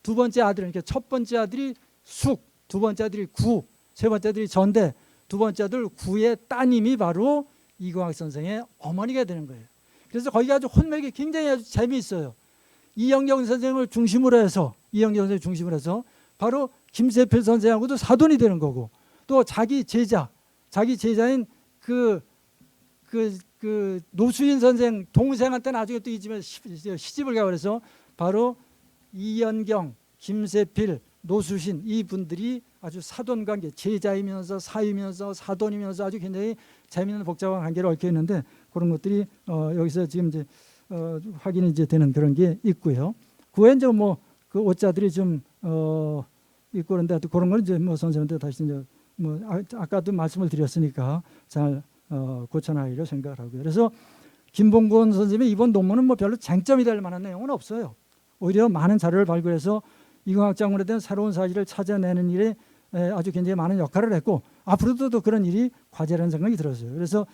두 번째 아들은, 그러니까 첫 번째 아들이 숙, 두 번째 아들이 구, 세 번째 아들이 전대, 두 번째 아들 구의 따님이 바로 이광학 선생의 어머니가 되는 거예요. 그래서 거기가 아주 혼맥이 굉장히 아주 재미있어요. 이연경 선생을 중심으로 해서 바로 김세필 선생하고도 사돈이 되는 거고, 또 자기 제자인 그 노수인 선생 동생한테 나중에 또 이 집에 시집을 가고, 그래서 바로 이연경, 김세필, 노수신 이 분들이 아주 사돈 관계, 제자이면서 사위면서 사돈이면서 아주 굉장히 재미있는 복잡한 관계를 얽혀 있는데, 그런 것들이 여기서 지금 이제 확인이 이제 되는 그런 게 있고요. 그 외에 이제 뭐 그 오자들이 좀 있고 그런데 그런 건 이제 뭐 선생님한테 다시 이제 뭐 아까도 말씀을 드렸으니까 잘 고쳐나가리라 생각을 하고요. 그래서 김봉곤 선생님의 이번 논문은 뭐 별로 쟁점이 될 만한 내용은 없어요. 오히려 많은 자료를 발굴해서 이광학 장군에 대한 새로운 사실을 찾아내는 일에 아주 굉장히 많은 역할을 했고, 앞으로도 그런 일이 과제라는 생각이 들었어요. 그래서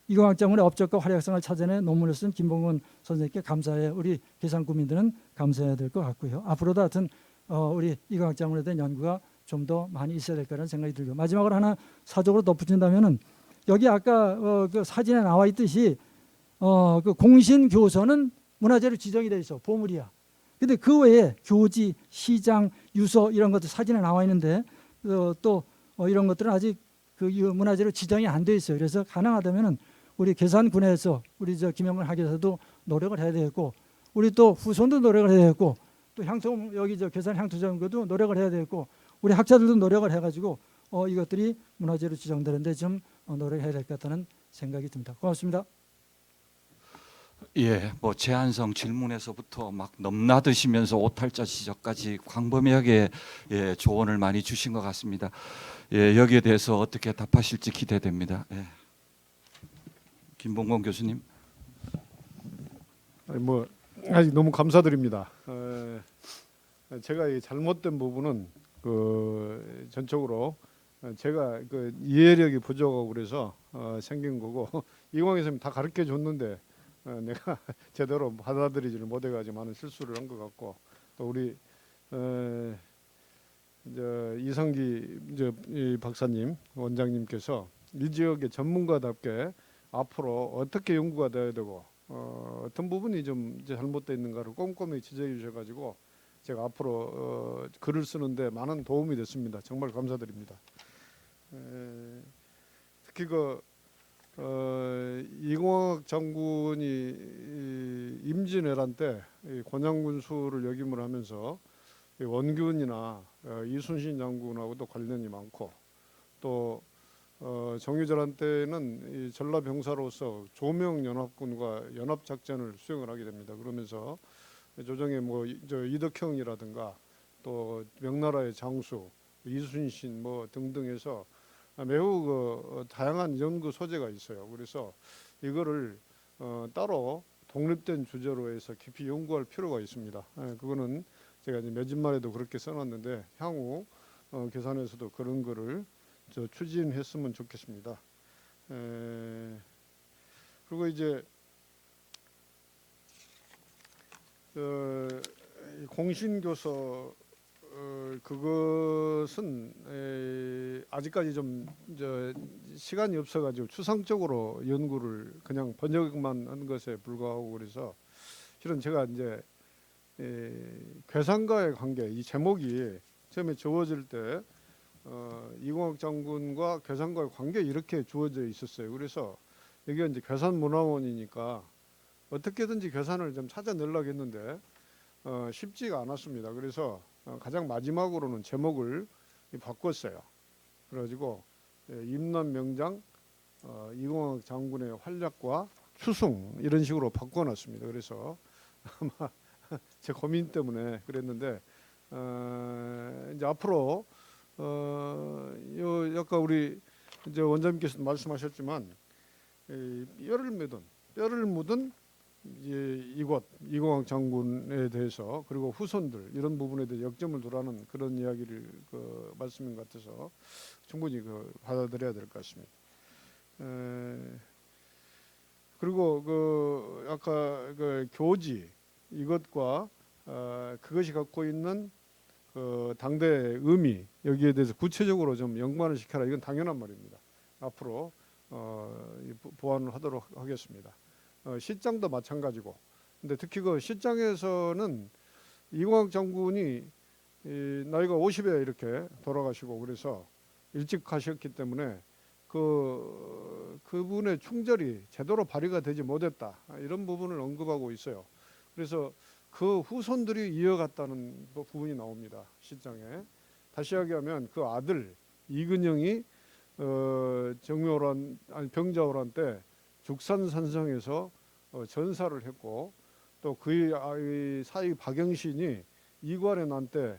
이광학 장군의 업적과 활약상을 찾아내 논문을 쓴 김봉곤 선생님께 감사해, 우리 계산구민들은 감사해야 될 것 같고요. 앞으로도 하여튼 우리 이광학 장군에 대한 연구가 좀 더 많이 있어야 될 거라는 생각이 들고, 마지막으로 하나 사적으로 덧붙인다면은, 여기 아까 그 사진에 나와 있듯이 그 공신교서는 문화재로 지정이 돼 있어, 보물이야. 근데 그 외에 교지, 시장, 유서 이런 것도 사진에 나와 있는데 또 이런 것들은 아직 그 문화재로 지정이 안 돼 있어요. 그래서 가능하다면은 우리 계산군에서 우리 김영건 학예사도 노력을 해야 되겠고, 우리 또 후손도 노력을 해야 되겠고, 또 여기 계산 향토장교도 노력을 해야 되겠고, 우리 학자들도 노력을 해가지고 이것들이 문화재로 지정되는데 좀 노력해야 될 것 같다는 생각이 듭니다. 고맙습니다. 예, 뭐 제한성 질문에서부터 막 넘나드시면서 오탈자 지적까지 광범위하게 조언을 많이 주신 것 같습니다. 예, 여기에 대해서 어떻게 답하실지 기대됩니다. 예. 김봉곤 교수님. 뭐 아직 너무 감사드립니다. 제가 이 잘못된 부분은 그 전적으로 제가 그 이해력이 부족하고 그래서 생긴 거고, 이광희 선생님 다 가르쳐 줬는데 내가 제대로 받아들이지를 못해가지고 많은 실수를 한 것 같고, 또 우리 이성기 이 박사님 원장님께서 이 지역의 전문가답게 앞으로 어떻게 연구가 돼야 되고 어떤 부분이 좀 잘못되어 있는가를 꼼꼼히 지적해 주셔가지고 제가 앞으로 글을 쓰는데 많은 도움이 됐습니다. 정말 감사드립니다. 특히 이광학 장군이 임진왜란 때 권양군수를 역임을 하면서 원균이나 이순신 장군하고도 관련이 많고, 또 정유재란 때는 전라병사로서 조명연합군과 연합작전을 수행을 하게 됩니다. 그러면서 조정의 뭐 이덕형이라든가 또 명나라의 장수 이순신 뭐 등등해서 매우 다양한 연구 소재가 있어요. 그래서 이거를 따로 독립된 주제로 해서 깊이 연구할 필요가 있습니다. 그거는 제가 이제 매진말에도 그렇게 써놨는데 향후 계산에서도 그런 거를 추진했으면 좋겠습니다. 그리고 이제 공신교서 그것은 아직까지 좀 시간이 없어가지고 추상적으로 연구를 그냥 번역만 한 것에 불과하고 그래서 실은 제가 이제 괴산과의 관계 이 제목이 처음에 주어질 때 이공학 장군과 괴산과의 관계 이렇게 주어져 있었어요. 그래서 여기가 이제 괴산문화원이니까 어떻게든지 괴산을 좀 찾아내려고 했는데 쉽지가 않았습니다. 그래서 가장 마지막으로는 제목을 바꿨어요. 그래가지고 임난 명장 이공학 장군의 활약과 추승 이런 식으로 바꿔놨습니다. 그래서 아마 제 고민 때문에 그랬는데 이제 앞으로 요 아까 우리 이제 원장님께서 말씀하셨지만 뼈를 묻은 이곳 이공학 장군에 대해서 그리고 후손들 이런 부분에 대해 역점을 두라는 그런 이야기를 말씀인 것 같아서 충분히 받아들여야 될 것 같습니다. 그리고 아까 교지 이것과 그것이 갖고 있는 당대의 의미 여기에 대해서 구체적으로 좀 연관을 시켜라. 이건 당연한 말입니다. 앞으로 보완을 하도록 하겠습니다. 시장도 마찬가지고. 근데 특히 시장에서는 이공학 장군이 나이가 50에 이렇게 돌아가시고 그래서 일찍 가셨기 때문에 그분의 충절이 제대로 발휘가 되지 못했다. 이런 부분을 언급하고 있어요. 그래서 그 후손들이 이어갔다는 부분이 나옵니다. 시장에. 다시 이야기하면 그 아들 이근영이 병자호란 때 죽산산성에서 전사를 했고 또 그의 사위 박영신이 이관에 난 때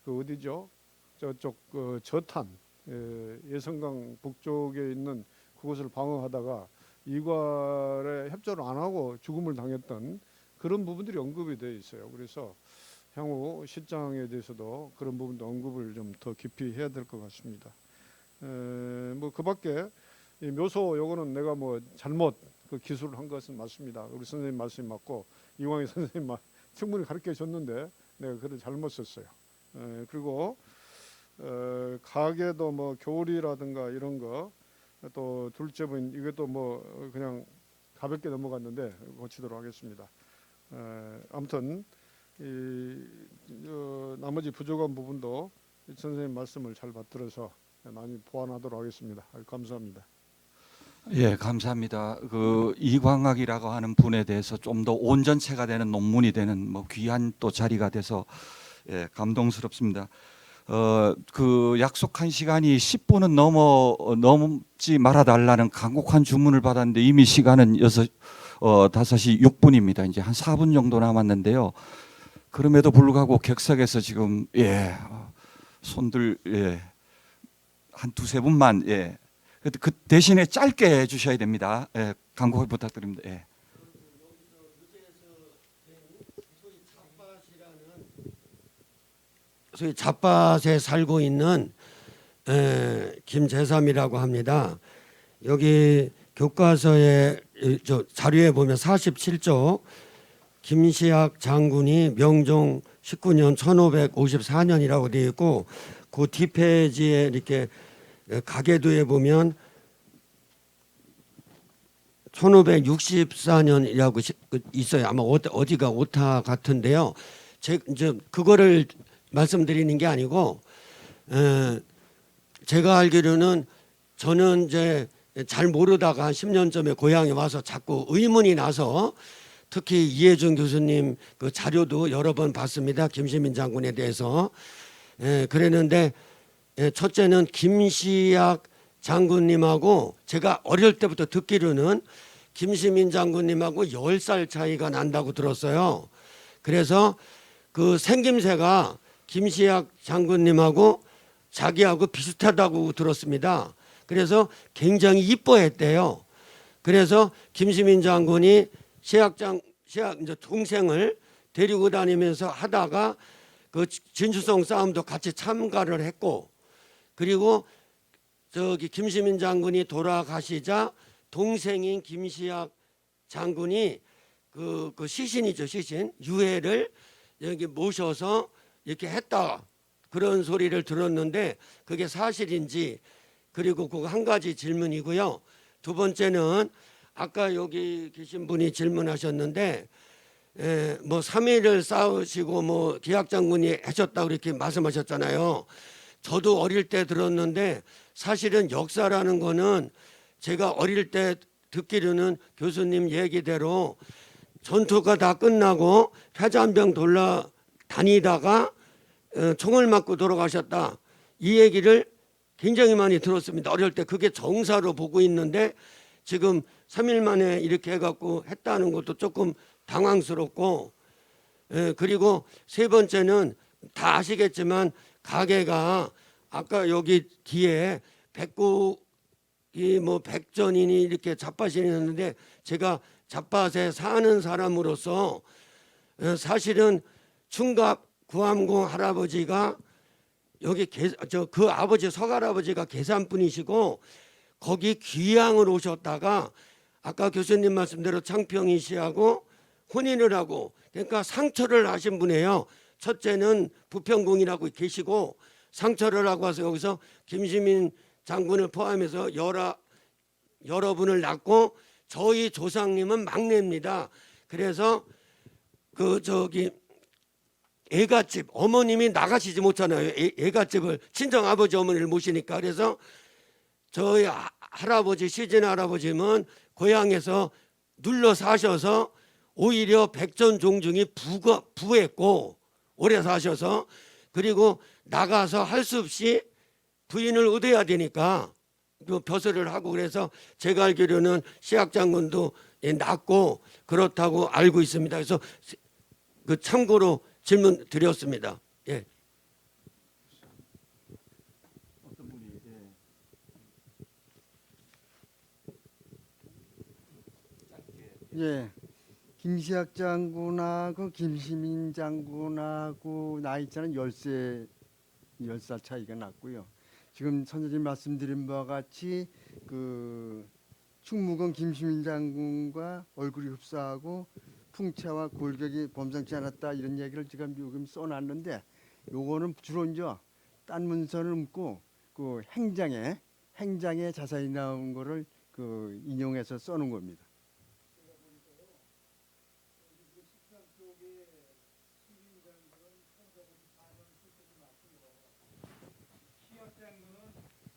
어디죠? 저쪽 저탄 예성강 북쪽에 있는 그곳을 방어하다가 이괄에 협조를 안 하고 죽음을 당했던 그런 부분들이 언급이 되어 있어요. 그래서 향후 시장에 대해서도 그런 부분도 언급을 좀 더 깊이 해야 될 것 같습니다. 뭐 그밖에 이 묘소 요거는 내가 뭐 잘못 기술을 한 것은 맞습니다. 우리 선생님 말씀이 맞고 이광희 선생님 충분히 가르쳐 줬는데 내가 그걸 잘못 썼어요. 그리고 가게도 뭐 교리라든가 이런 거 또 둘째 분 이것도 뭐 그냥 가볍게 넘어갔는데 고치도록 하겠습니다. 아무튼 나머지 부족한 부분도 선생님 말씀을 잘 받들어서 많이 보완하도록 하겠습니다. 감사합니다. 예, 감사합니다. 이광학이라고 하는 분에 대해서 좀 더 온전체가 되는 논문이 되는 뭐 귀한 또 자리가 돼서 감동스럽습니다. 약속한 시간이 10분은 넘지 말아달라는 간곡한 주문을 받았는데 이미 시간은 5시 6분입니다. 이제 한 4분 정도 남았는데요. 그럼에도 불구하고 객석에서 지금 손들 한 두세 분만 그 대신에 짧게 해주셔야 됩니다. 간곡히 부탁드립니다. 소위 잣밭에 살고 있는 김재삼이라고 합니다. 여기 교과서에 자료에 보면 47조 김시학 장군이 명종 19년 1554년이라고 되어 있고 그 뒷페이지에 이렇게 가계도에 보면 1564년이라고 있어요. 아마 어디가 오타 같은데요. 그거를 말씀드리는 게 아니고 제가 알기로는 저는 이제 잘 모르다가 10년 전에 고향에 와서 자꾸 의문이 나서 특히 이해준 교수님 그 자료도 여러 번 봤습니다. 김시민 장군에 대해서 그랬는데 첫째는 김시학 장군님하고 제가 어릴 때부터 듣기로는 김시민 장군님하고 10살 차이가 난다고 들었어요. 그래서 그 생김새가 김시학 장군님하고 자기하고 비슷하다고 들었습니다. 그래서 굉장히 이뻐했대요. 그래서 김시민 장군이 시학 이제 동생을 데리고 다니면서 하다가 그 진주성 싸움도 같이 참가를 했고, 그리고 저기 김시민 장군이 돌아가시자 동생인 김시학 장군이 그 시신이죠, 시신 유해를 여기 모셔서 이렇게 했다, 그런 소리를 들었는데 그게 사실인지. 그리고 그거 한 가지 질문이고요. 두 번째는 아까 여기 계신 분이 질문하셨는데 뭐 3일을 싸우시고 뭐 기학 장군이 하셨다고 이렇게 말씀하셨잖아요. 저도 어릴 때 들었는데 사실은 역사라는 거는 제가 어릴 때 듣기로는 교수님 얘기대로 전투가 다 끝나고 패잔병 돌아 다니다가 총을 맞고 돌아가셨다, 이 얘기를 굉장히 많이 들었습니다. 어릴 때 그게 정사로 보고 있는데 지금 3일 만에 이렇게 해갖고 했다는 것도 조금 당황스럽고, 그리고 세 번째는 다 아시겠지만 가게가 아까 여기 뒤에 백국이 뭐 백전이니 이렇게 잡밭이 있는데 제가 잡밭에 사는 사람으로서 사실은 충갑 구암공 할아버지가 여기 그 아버지 서갈아버지가 계산분이시고 거기 귀향을 오셨다가 아까 교수님 말씀대로 창평이 씨하고 혼인을 하고, 그러니까 상처를 하신 분이에요. 첫째는 부평궁이라고 계시고 상처를 하고 와서 여기서 김시민 장군을 포함해서 여러 분을 낳고 저희 조상님은 막내입니다. 그래서 그 저기 애갓집 어머님이 나가시지 못하나요. 애갓집을 친정 아버지 어머니를 모시니까. 그래서 저희 할아버지 시진 할아버지는 고향에서 눌러 사셔서 오히려 백전 종중이 부했고 오래 사셔서, 그리고 나가서 할 수 없이 부인을 얻어야 되니까 벼슬을 하고, 그래서 제가 알기로는 시학 장군도 낳고 그렇다고 알고 있습니다. 그래서 그 참고로 질문 드렸습니다. 예. 예, 김시학 장군하고 김시민 장군하고 나이 차는 10살 차이가 났고요. 지금 선생님 말씀드린 바와 같이 그 충무공 김시민 장군과 얼굴이 흡사하고 풍채와 골격이 범상치 않았다, 이런 얘기를 지금 요금 써놨는데, 요거는 주로 이제 딴 문서를 읊고 그 행장에 자세히 나온 거를 그 인용해서 써놓은 겁니다.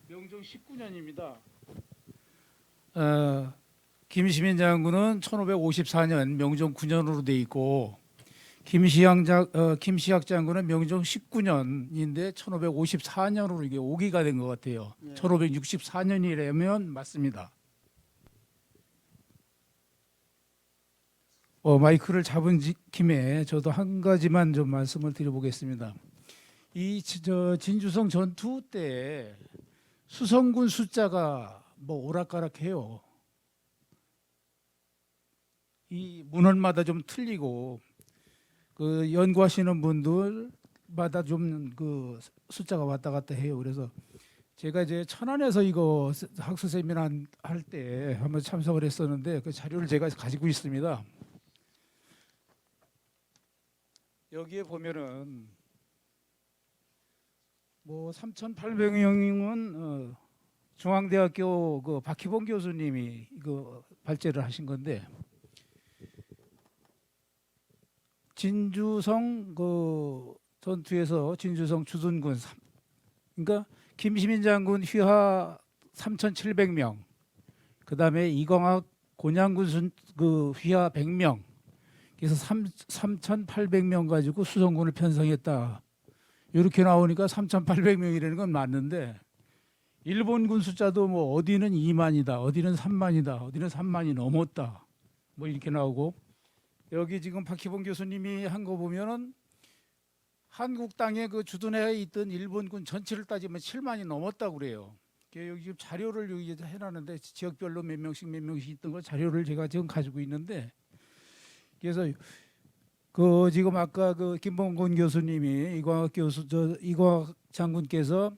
명종 19년입니다. 김시민 장군은 1554년 명종 9년으로 돼 있고 김시학 장군은 명종 19년인데 1554년으로 이게 오기가 된 것 같아요. 예. 1564년이라면 맞습니다. 마이크를 잡은 김에 저도 한 가지만 좀 말씀을 드려보겠습니다. 이 진주성 전투 때 수성군 숫자가 뭐 오락가락해요. 이 문헌마다 좀 틀리고 그 연구하시는 분들마다 좀 그 숫자가 왔다 갔다 해요. 그래서 제가 이제 천안에서 이거 학술 세미나 할 때 한번 참석을 했었는데 그 자료를 제가 가지고 있습니다. 여기에 보면은 뭐 3,800명은 중앙대학교 그 박희봉 교수님이 이거 발제를 하신 건데, 진주성 그 전투에서 진주성 주둔군, 그러니까 김시민 장군 휘하 3,700명, 그 다음에 이광학 곤양군 그 휘하 100명, 그래서 3,800명 가지고 수성군을 편성했다. 이렇게 나오니까 3,800명이라는 건 맞는데 일본군 숫자도 뭐 어디는 2만이다, 어디는 3만이다, 어디는 3만이 넘었다, 뭐 이렇게 나오고, 여기 지금 박희봉 교수님이 한 거 보면은 한국 땅에 그 주둔해 있던 일본군 전체를 따지면 7만이 넘었다고 그래요. 여기 지금 자료를 여기 해놨는데 지역별로 몇 명씩 있던 거 자료를 제가 지금 가지고 있는데 그래서 그 지금 아까 그 김봉곤 교수님이 이광학 장군께서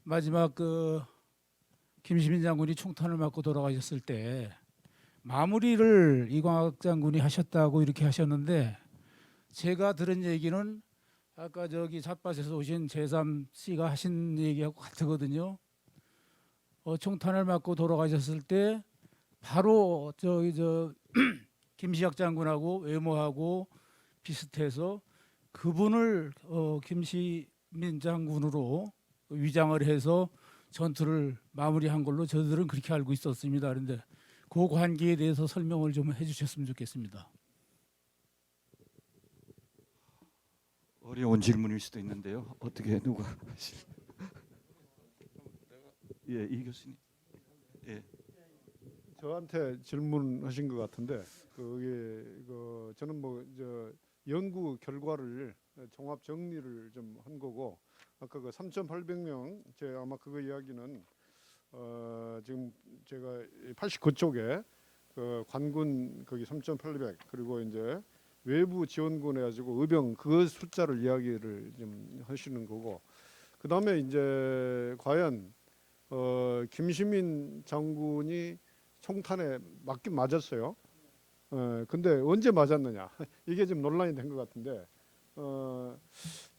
마지막 그 김시민 장군이 총탄을 맞고 돌아가셨을 때 마무리를 이광학 장군이 하셨다고 이렇게 하셨는데 제가 들은 얘기는 아까 저기 삿밭에서 오신 제3씨가 하신 얘기하고 같거든요. 총탄을 맞고 돌아가셨을 때 바로 김시학 장군하고 외모하고 비슷해서 그분을 김시민 장군으로 위장을 해서 전투를 마무리한 걸로 저들은 그렇게 알고 있었습니다. 그런데 그 관계에 대해서 설명을 좀 해주셨으면 좋겠습니다. 어려운 질문일 수도 있는데요. 어떻게 누가 예, 이 교수님. 예. 저한테 질문하신 것 같은데 저는 연구 결과를 종합 정리를 좀 한 거고 아까 그 3,800명 아마 그거 이야기는 지금 제가 89쪽에 그 관군 거기 3,800 그리고 이제 외부 지원군 해가지고 의병 그 숫자를 이야기를 좀 하시는 거고 그 다음에 이제 과연 김시민 장군이 총탄에 맞긴 맞았어요. 근데 언제 맞았느냐 이게 좀 논란이 된 것 같은데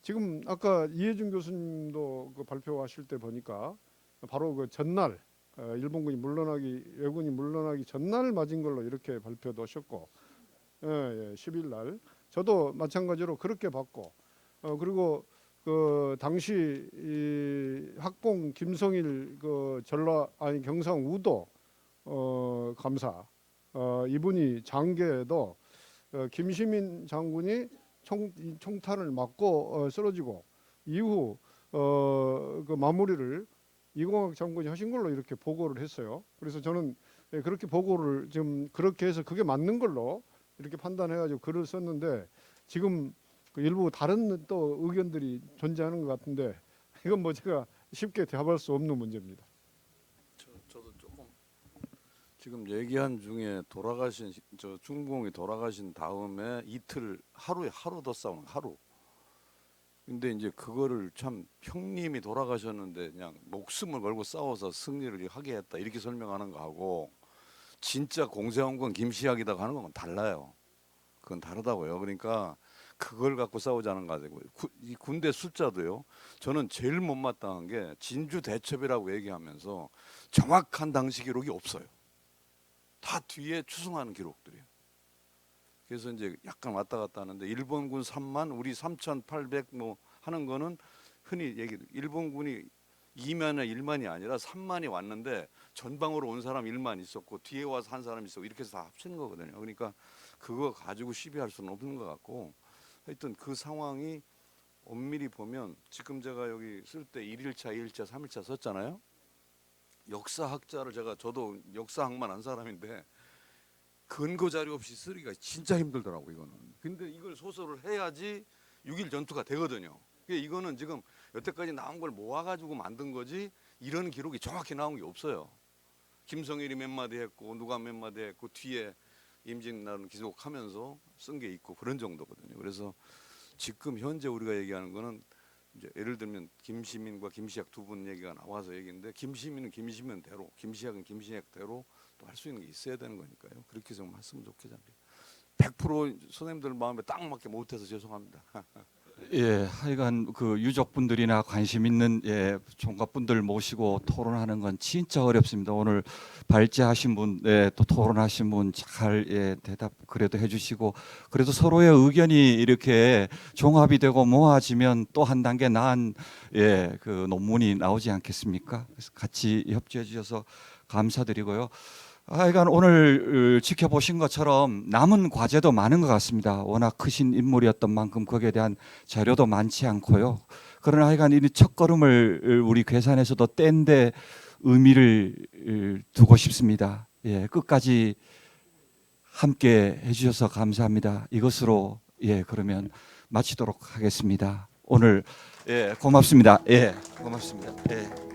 지금 아까 이해준 교수님도 그 발표하실 때 보니까 바로 그 전날 일본군이 왜군이 물러나기 전날 맞은 걸로 이렇게 발표도 하셨고 10일 날 저도 마찬가지로 그렇게 봤고 그리고 그 당시 이 학봉 김성일 그 경상 우도 감사 이분이 장계에도 김시민 장군이 총탄을 맞고 쓰러지고 이후 그 마무리를 이광학 장군이 하신 걸로 이렇게 보고를 했어요. 그래서 저는 그렇게 보고를 좀 그렇게 해서 그게 맞는 걸로 이렇게 판단해가지고 글을 썼는데 지금 그 일부 다른 또 의견들이 존재하는 것 같은데 이건 뭐 제가 쉽게 대답할 수 없는 문제입니다. 저도 조금 지금 얘기한 중에 돌아가신 중공이 돌아가신 다음에 이틀 하루 더 싸우는 하루. 근데 이제 그거를 참 형님이 돌아가셨는데 그냥 목숨을 걸고 싸워서 승리를 하게 했다 이렇게 설명하는 거하고 진짜 공세한 건 김시학이다 하는 건 달라요. 그건 다르다고요. 그러니까 그걸 갖고 싸우자는 거 가지고 이 군대 숫자도요. 저는 제일 못마땅한 게 진주 대첩이라고 얘기하면서 정확한 당시 기록이 없어요. 다 뒤에 추승하는 기록들이에요. 그래서 이제 약간 왔다 갔다 하는데 일본군 3만 우리 3,800 뭐 하는 거는 흔히 일본군이 2만이나 1만이 아니라 3만이 왔는데 전방으로 온 사람 1만 있었고 뒤에 와서 한 사람 있었고 이렇게 해서 다 합치는 거거든요. 그러니까 그거 가지고 시비할 수는 없는 것 같고 하여튼 그 상황이 엄밀히 보면 지금 제가 여기 쓸 때 1일차, 2일차, 3일차 썼잖아요. 역사학자를 저도 역사학만 한 사람인데 근거 자료 없이 쓰기가 진짜 힘들더라고 이거는. 근데 이걸 소설을 해야지 6.1 전투가 되거든요. 이거는 지금 여태까지 나온 걸 모아가지고 만든 거지 이런 기록이 정확히 나온 게 없어요. 김성일이 몇 마디 했고 누가 몇 마디 했고 뒤에 임진왜란을 기록하면서 쓴 게 있고 그런 정도거든요. 그래서 지금 현재 우리가 얘기하는 거는 이제 예를 들면 김시민과 김시학 두 분 얘기가 나와서 얘기인데 김시민은 김시민대로 김시학은 김시학대로 또 할 수 있는 게 있어야 되는 거니까요. 그렇게 좀 했으면 좋겠습니다. 100% 선생님들 마음에 딱 맞게 못해서 죄송합니다. 예, 하여간 그 유족분들이나 관심 있는 총각분들 모시고 토론하는 건 진짜 어렵습니다. 오늘 발제하신 분, 또 토론하신 분 잘 대답 그래도 해주시고 그래도 서로의 의견이 이렇게 종합이 되고 모아지면 또 한 단계 나은 그 논문이 나오지 않겠습니까? 그래서 같이 협조해 주셔서 감사드리고요. 하여간 오늘 지켜보신 것처럼 남은 과제도 많은 것 같습니다. 워낙 크신 인물이었던 만큼 거기에 대한 자료도 많지 않고요. 그러나 하여간 이 첫걸음을 우리 괴산에서도 뗀 데 의미를 두고 싶습니다. 끝까지 함께 해주셔서 감사합니다. 이것으로 그러면 마치도록 하겠습니다. 오늘 고맙습니다. 고맙습니다.